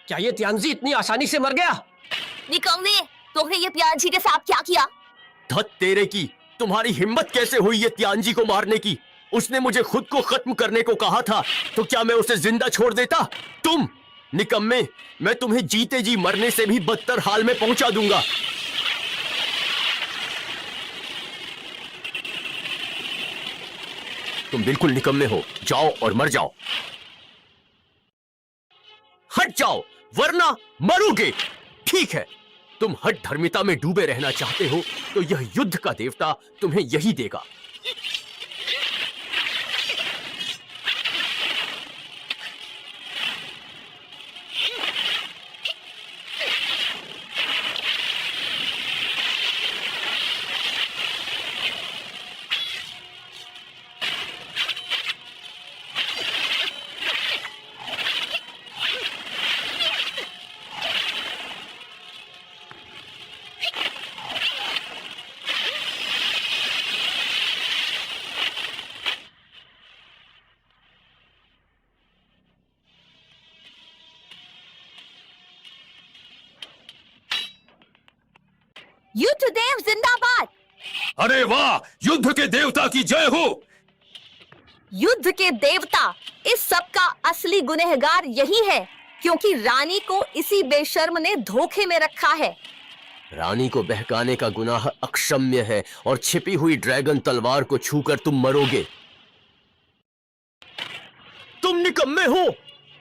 क्या ये तियांजी इतनी आसानी से मर गया? निकम्मे, तुमने ये प्याजी के साथ क्या किया? धत तेरे की, तुम्हारी हिम्मत कैसे हुई ये तियांजी को मारने की? उसने मुझे खुद को खत्म करने को कहा था, तो क्या मैं उसे जिंदा छोड़ देता? तुम निकम्मे, मैं तुम्हें जीते जी मरने से भी बदतर हाल में पहुंचा दूंगा। तुम बिल्कुल निकम्मे हो, जाओ और मर जाओ। हट जाओ वरना मरोगे। ठीक है, तुम हठ धर्मिता में डूबे रहना चाहते हो तो यह युद्ध का देवता तुम्हें यही देगा। युद्ध देव जिंदाबाद। अरे वाह, युद्ध के देवता की जय हो। युद्ध के देवता, इस सब का असली गुनहगार यही है, क्योंकि रानी को इसी बेशर्म ने धोखे में रखा है। रानी को बहकाने का गुनाह अक्षम्य है और छिपी हुई ड्रैगन तलवार को छूकर तुम मरोगे। तुम निकम्मे हो।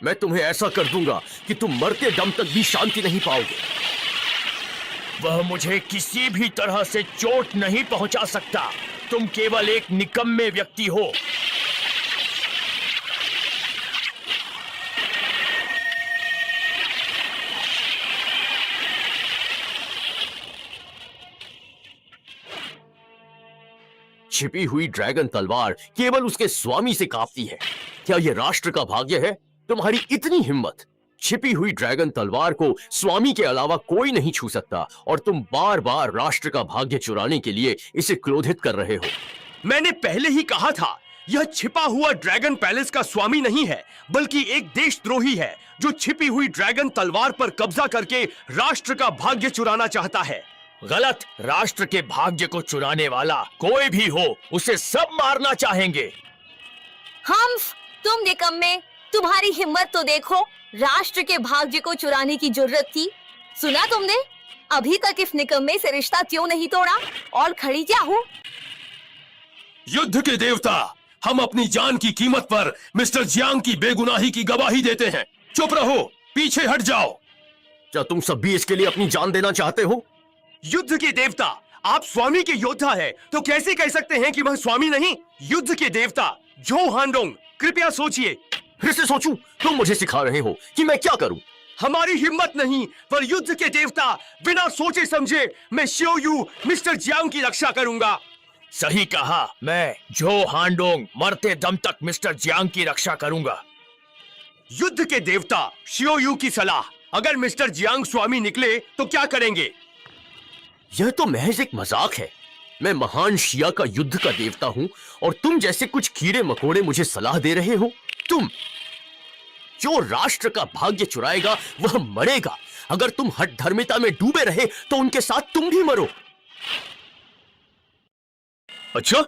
मैं तुम्हें ऐसा कर दूंगा कि तुम मरते दम तक भी शांति नहीं पाओगे। वह मुझे किसी भी तरह से चोट नहीं पहुंचा सकता। तुम केवल एक निकम्मे व्यक्ति हो। छिपी हुई ड्रैगन तलवार केवल उसके स्वामी से कांपती है। क्या यह राष्ट्र का भाग्य है? तुम्हारी इतनी हिम्मत! छिपी हुई ड्रैगन तलवार को स्वामी के अलावा कोई नहीं छू सकता और तुम बार बार राष्ट्र का भाग्य चुराने के लिए इसे क्रोधित कर रहे हो। मैंने पहले ही कहा था, यह छिपा हुआ ड्रैगन पैलेस का स्वामी नहीं है, बल्कि एक देशद्रोही है जो छिपी हुई ड्रैगन तलवार पर कब्जा करके राष्ट्र का भाग्य चुराना चाहता है। गलत। राष्ट्र के भाग्य को चुराने वाला कोई भी हो, उसे सब मारना चाहेंगे। हम्फ, तुम निकम्मे, तुम्हारी हिम्मत तो देखो। राष्ट्र के भाग्य को चुराने की जरूरत थी। सुना तुमने? अभी तक इस निकम्मे से रिश्ता क्यों नहीं तोड़ा? और खड़ी क्या हूँ? युद्ध के देवता, हम अपनी जान की कीमत पर मिस्टर जियांग की बेगुनाही की गवाही देते हैं। चुप रहो, पीछे हट जाओ। क्या तुम सब भी इसके लिए अपनी जान देना चाहते हो? युद्ध के देवता, आप स्वामी के योद्धा हैं, तो कैसे कह सकते हैं कि वह स्वामी नहीं? युद्ध के देवता जो हानडोंग, कृपया सोचिए। फिर से सोचूं? तुम मुझे सिखा रहे हो कि मैं क्या करूं? हमारी हिम्मत नहीं, पर युद्ध के देवता, बिना सोचे समझे मैं शियोयू मिस्टर जियांग की रक्षा करूंगा। सही कहा, मैं जो हानडोंग मरते दम तक मिस्टर जियांग की रक्षा करूंगा। युद्ध के देवता शियोयू की सलाह, अगर मिस्टर जियांग स्वामी निकले तो क्या करेंगे? यह तो महज एक मजाक है। मैं महान शिया का युद्ध का देवता हूं और तुम जैसे कुछ कीड़े मकोड़े मुझे सलाह दे रहे हो। तुम जो राष्ट्र का भाग्य चुराएगा वह मरेगा। अगर तुम हठधर्मिता में डूबे रहे तो उनके साथ तुम भी मरो। अच्छा,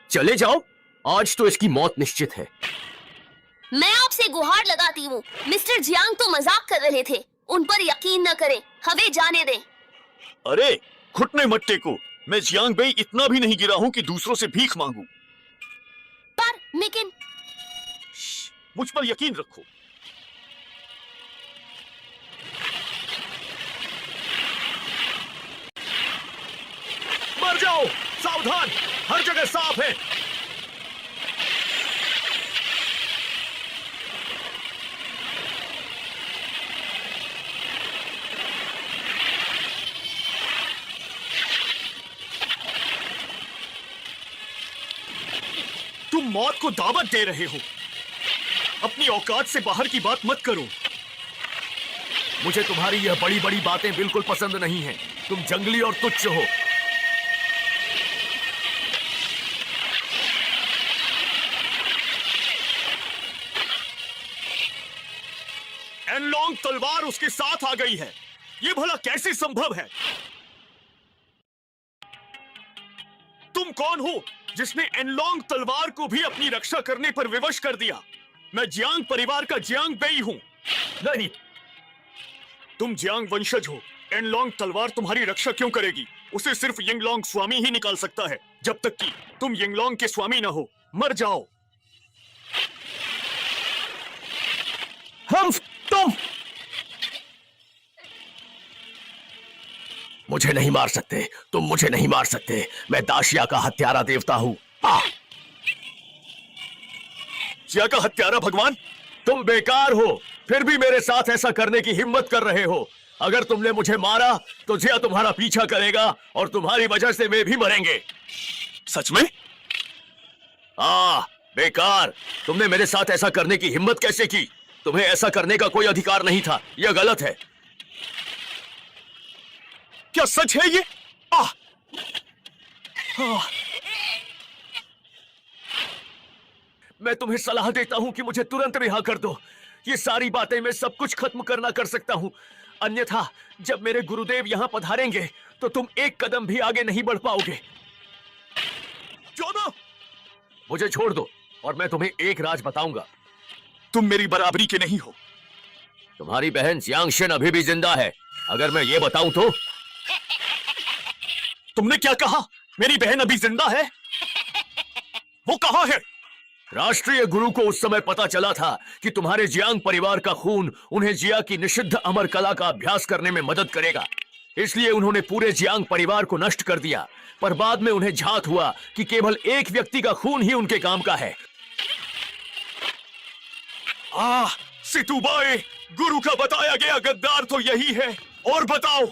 चले जाओ, आज तो इसकी मौत निश्चित है। मैं आपसे गुहार लगाती हूँ, मिस्टर जियांग तो मजाक कर रहे थे, उन पर यकीन न करें, हमें जाने दें। अरे घुटने मत टेको, मैं जियांग बेई इतना भी नहीं गिरा हूं कि दूसरों से भीख मांगू। पर लेकिन मुझ पर यकीन रखो। मर जाओ, सावधान, हर जगह साफ है। तुम मौत को दावत दे रहे हो, अपनी औकात से बाहर की बात मत करो। मुझे तुम्हारी यह बड़ी बड़ी बातें बिल्कुल पसंद नहीं हैं। तुम जंगली और तुच्छ हो। एनलॉन्ग तलवार उसके साथ आ गई है, ये भला कैसे संभव है? तुम कौन हो जिसने एनलॉन्ग तलवार को भी अपनी रक्षा करने पर विवश कर दिया? मैं जियांग परिवार का जियांग बेई हूं। नहीं, तुम जियांग वंशज हो। एनलॉन्ग तलवार तुम्हारी रक्षा क्यों करेगी? उसे सिर्फ यिंगलॉन्ग स्वामी ही निकाल सकता है। जब तक कि तुम यिंगलॉन्ग के स्वामी न हो, मर जाओ। तुम मुझे नहीं मार सकते, तुम मुझे नहीं मार सकते। मैं दाशिया का हत्यारा देवता हूं। जिया का हत्यारा भगवान? तुम बेकार हो, फिर भी मेरे साथ ऐसा करने की हिम्मत कर रहे हो। अगर तुमने मुझे मारा तो जिया तुम्हारा पीछा करेगा और तुम्हारी वजह से वे भी मरेंगे। सच में? बेकार। तुमने मेरे साथ ऐसा करने की हिम्मत कैसे की? तुम्हें ऐसा करने का कोई अधिकार नहीं था। यह गलत है। क्या सच है ये? मैं तुम्हें सलाह देता हूं कि मुझे तुरंत रिहा कर दो। ये सारी बातें मैं सब कुछ खत्म करना कर सकता हूं, अन्यथा जब मेरे गुरुदेव यहां पधारेंगे तो तुम एक कदम भी आगे नहीं बढ़ पाओगे। क्यों? मुझे छोड़ दो और मैं तुम्हें एक राज बताऊंगा। तुम मेरी बराबरी के नहीं हो। तुम्हारी बहन जियांगशन अभी भी जिंदा है। अगर मैं ये बताऊं तो? तुमने क्या कहा? मेरी बहन अभी जिंदा है? वो कहाँ है? राष्ट्रीय गुरु को उस समय पता चला था कि तुम्हारे जियांग परिवार का खून उन्हें जिया की निषिद्ध अमर कला का अभ्यास करने में मदद करेगा। इसलिए उन्होंने पूरे जियांग परिवार को नष्ट कर दिया। पर बाद में उन्हें झात हुआ कि केवल एक व्यक्ति का खून ही उनके काम का है। सितुबाए, गुरु का बताया गया गद्दार तो यही है। और बताओ।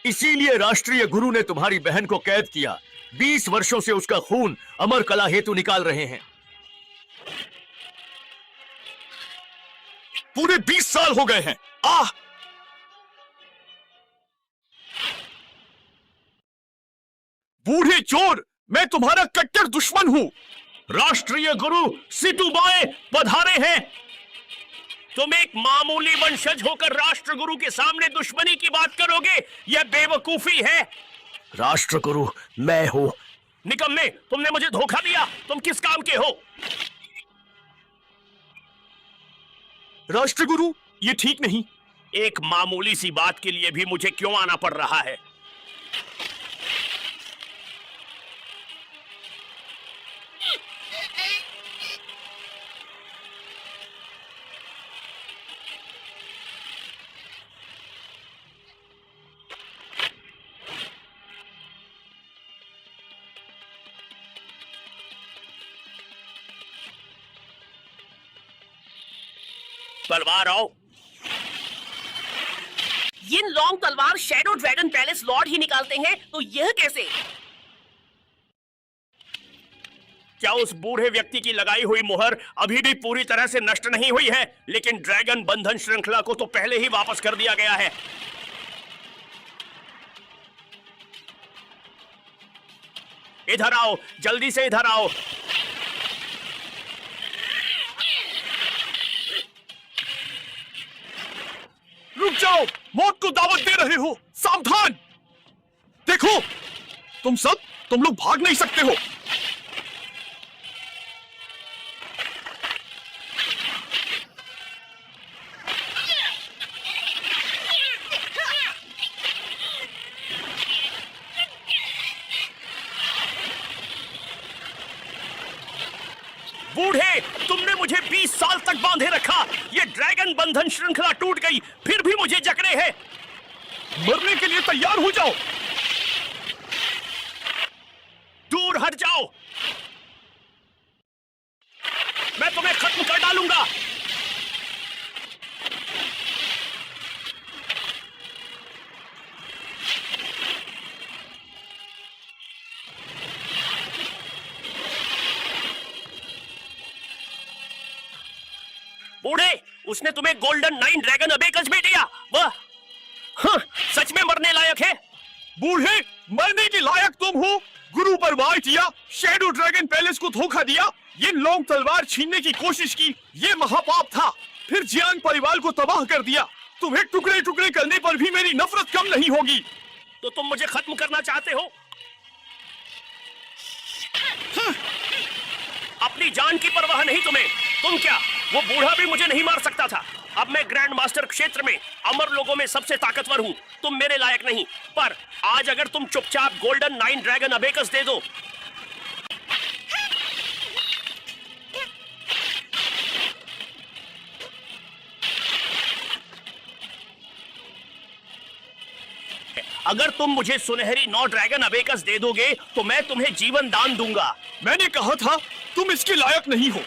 इसीलिए राष्ट्रीय गुरु ने तुम्हारी बहन को कैद किया। 20 वर्षों से उसका खून अमर कला हेतु निकाल रहे हैं। पूरे 20 साल हो गए हैं। बूढ़े चोर, मैं तुम्हारा कट्टर दुश्मन हूं। राष्ट्रीय गुरु सितुबाए पधारे हैं। तुम एक मामूली वंशज होकर राष्ट्रगुरु के सामने दुश्मनी की बात करोगे? यह बेवकूफी है। राष्ट्रगुरु मैं हूं। निकम्मे, तुमने मुझे धोखा दिया। तुम किस काम के हो? राष्ट्रगुरु, ये ठीक नहीं। एक मामूली सी बात के लिए भी मुझे क्यों आना पड़ रहा है? तलवार आओ। यिनलॉन्ग तलवार शैडो ड्रैगन पैलेस लॉर्ड ही निकालते हैं, तो यह कैसे? क्या उस बूढ़े व्यक्ति की लगाई हुई मुहर अभी भी पूरी तरह से नष्ट नहीं हुई है? लेकिन ड्रैगन बंधन श्रृंखला को तो पहले ही वापस कर दिया गया है। इधर आओ, जल्दी से इधर आओ। रुक जाओ, मौत को दावत दे रहे हो, सावधान। देखो, तुम लोग भाग नहीं सकते हो। बूढ़े, तुमने मुझे 20 साल तक बांधे रखा। ये ड्रैगन बंधन श्रृंखला टूट गई, फिर भी मुझे जकड़े हैं। मरने के लिए तैयार हो जाओ। दूर हट जाओ, मैं तुम्हें खत्म कर डालूंगा। बूढ़े, उसने तुम्हें गोल्डन 9 ड्रैगन अबेकस भी दिया। वह सच में मरने लायक है। बूढ़े, मरने के लायक तुम हो। गुरु पर वार किया, शैडो ड्रैगन पैलेस को धोखा दिया, ये लॉन्ग तलवार छीनने की कोशिश की, ये महापाप था। फिर जियांग परिवार को तबाह कर दिया। तुम्हें टुकड़े टुकड़े करने पर भी मेरी नफरत कम नहीं होगी। तो तुम मुझे खत्म करना चाहते हो? अपनी जान की परवाह नहीं तुम्हें। तुम क्या, वो बूढ़ा भी मुझे नहीं मार सकता था। अब मैं ग्रैंड मास्टर क्षेत्र में अमर लोगों में सबसे ताकतवर हूँ। तुम मेरे लायक नहीं। पर आज अगर तुम चुपचाप गोल्डन 9 ड्रैगन अबेकस दे दो, अगर तुम मुझे सुनहरी 9 ड्रैगन अबेकस दे दोगे तो मैं तुम्हें जीवन दान दूंगा। मैंने कहा था तुम इसके लायक नहीं हो।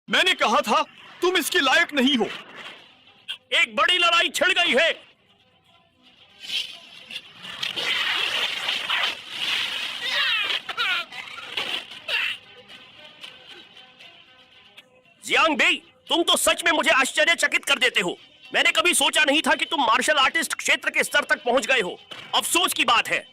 मैंने कहा था तुम इसके लायक नहीं हो। एक बड़ी लड़ाई छिड़ गई है। जियांग बेई, तुम तो सच में मुझे आश्चर्यचकित कर देते हो। मैंने कभी सोचा नहीं था कि तुम मार्शल आर्टिस्ट क्षेत्र के स्तर तक पहुंच गए हो। अफसोस की बात है।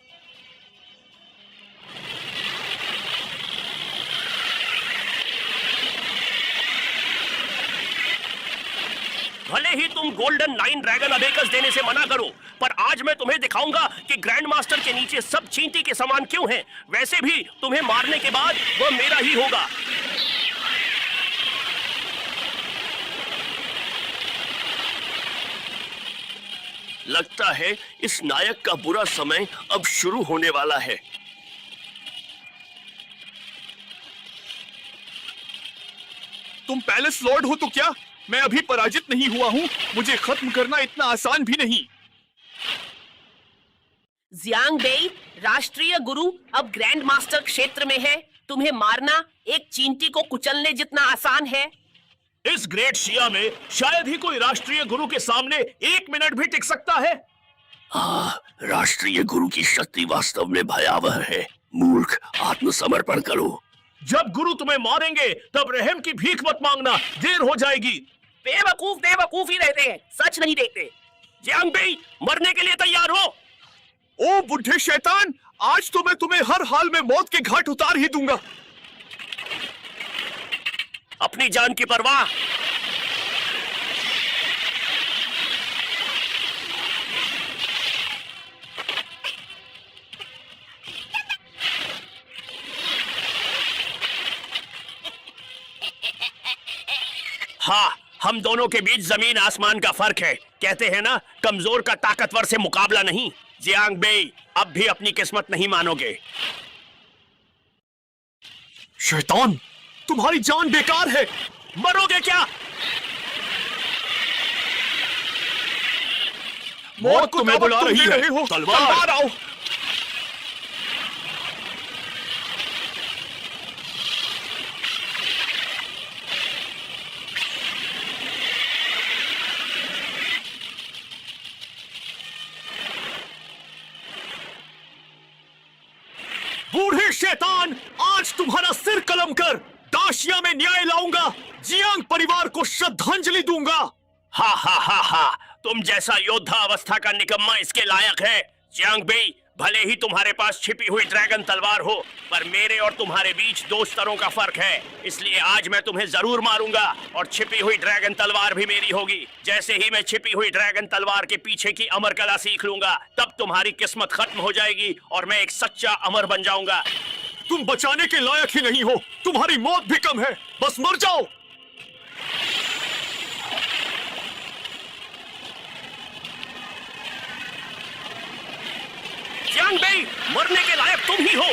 भले ही तुम गोल्डन 9 ड्रैगन अबेकस देने से मना करो, पर आज मैं तुम्हें दिखाऊंगा कि ग्रैंड मास्टर के नीचे सब चींटी के समान क्यों हैं। वैसे भी तुम्हें मारने के बाद वह मेरा ही होगा। लगता है इस नायक का बुरा समय अब शुरू होने वाला है। तुम पैलेस लॉर्ड हो तो क्या? मैं अभी पराजित नहीं हुआ हूँ। मुझे खत्म करना इतना आसान भी नहीं। जियांग बेई, राष्ट्रीय गुरु अब ग्रैंड मास्टर क्षेत्र में है। तुम्हें मारना एक चींटी को कुचलने जितना आसान है। इस ग्रेट शिया में शायद ही कोई राष्ट्रीय गुरु के सामने 1 मिनट भी टिक सकता है। राष्ट्रीय गुरु की शक्ति वास्तव में भयावह है। मूर्ख, आत्मसमर्पण करो। जब गुरु तुम्हें मारेंगे तब रहम की भीख मत मांगना, देर हो जाएगी। बेवकूफ बेवकूफ ही रहते हैं, सच नहीं देखते। जियांग बेई, मरने के लिए तैयार हो। ओ बुढ़े शैतान, आज तो मैं तुम्हें हर हाल में मौत के घाट उतार ही दूंगा। अपनी जान की परवाह। हाँ, हम दोनों के बीच जमीन आसमान का फर्क है। कहते हैं ना, कमजोर का ताकतवर से मुकाबला नहीं। जियांग बेई, अब भी अपनी किस्मत नहीं मानोगे। शैतान, तुम्हारी जान बेकार है। मरोगे क्या? मौत तुम्हें बुला रही है। तलवार आओ। बूढ़े शैतान, आज तुम्हारा सिर कलम कर दाशिया में न्याय लाऊंगा, जियांग परिवार को श्रद्धांजलि दूंगा। हा हा हा हा, तुम जैसा योद्धा अवस्था का निकम्मा इसके लायक है। जियांग बेई, भले ही तुम्हारे पास छिपी हुई ड्रैगन तलवार हो, पर मेरे और तुम्हारे बीच 2 स्तरों का फर्क है, इसलिए आज मैं तुम्हें जरूर मारूंगा और छिपी हुई ड्रैगन तलवार भी मेरी होगी। जैसे ही मैं छिपी हुई ड्रैगन तलवार के पीछे की अमर कला सीख लूंगा, तब तुम्हारी किस्मत खत्म हो जाएगी और मैं एक सच्चा अमर बन जाऊंगा। तुम बचाने के लायक ही नहीं हो, तुम्हारी मौत भी कम है, बस मर जाओ। जियांग बेई, मरने के लायक तुम ही हो।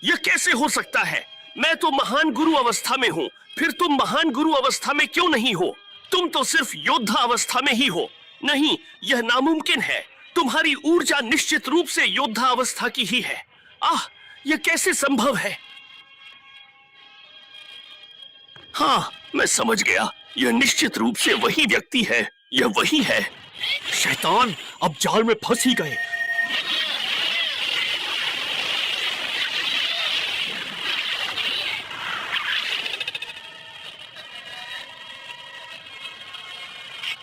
यह कैसे हो सकता है? मैं तो महान गुरु अवस्था में हूँ, फिर तुम महान गुरु अवस्था में क्यों नहीं हो? तुम तो सिर्फ योद्धा अवस्था में ही हो। नहीं, यह नामुमकिन है। तुम्हारी ऊर्जा निश्चित रूप से योद्धा अवस्था की ही है। आह, यह कैसे संभव है? हाँ, मैं समझ गया, यह निश्चित रूप से वही व्यक्ति है, यह वही है। शैतान, अब जाल में फंस ही गए।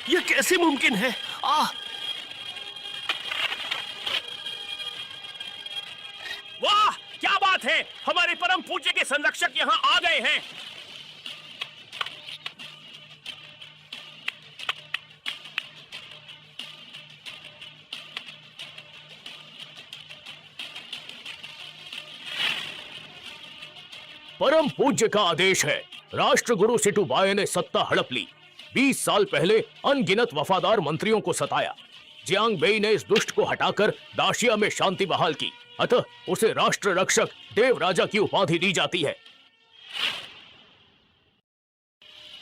यह कैसे मुमकिन है? वाह, क्या बात है, हमारे परम पूज्य के संरक्षक यहाँ आ गए हैं। परम पूज्य का आदेश है, राष्ट्रगुरु सिटुबाई ने सत्ता हड़प ली। 20 साल पहले अनगिनत वफादार मंत्रियों को सताया। जियांग बेई ने इस दुष्ट को हटाकर दाशिया में शांति बहाल की, अतः उसे राष्ट्र रक्षक देव राजा की उपाधि दी जाती है।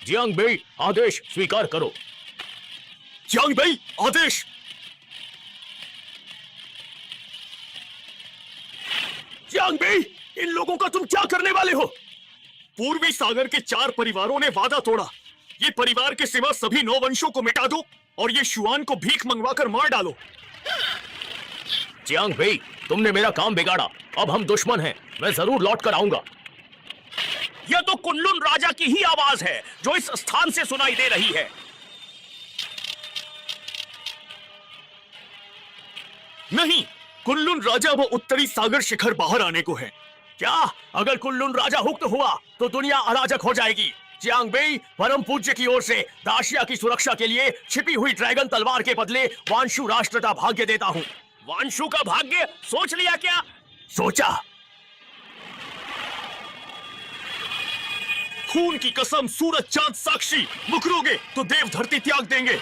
जियांग बेई, आदेश स्वीकार करो। जियांग बेई, आदेश। जियांग बेई, इन लोगों का तुम क्या करने वाले हो? पूर्वी सागर के 4 परिवारों ने वादा तोड़ा। ये परिवार के सिवा सभी 9 वंशों को मिटा दो और ये शुआन को भीख मंगवाकर मार डालो। जियांग बेई, तुमने मेरा काम बिगाड़ा, अब हम दुश्मन हैं, मैं जरूर लौट कर आऊंगा। यह तो कुनलुन राजा की ही आवाज है जो इस स्थान से सुनाई दे रही है। नहीं, कुनलुन राजा वो उत्तरी सागर शिखर बाहर आने को है। क्या? अगर कुनलुन राजा हुक्म हुआ तो दुनिया अराजक हो जाएगी। जियांग बेई, परम पूज्य की ओर से दाशिया की सुरक्षा के लिए छिपी हुई ड्रैगन तलवार के बदले वांशु राष्ट्र का भाग्य देता हूँ। वांशु का भाग्य? सोच लिया क्या? सोचा। खून की कसम, सूरज चांद साक्षी, मुकरोगे तो देव धरती त्याग देंगे।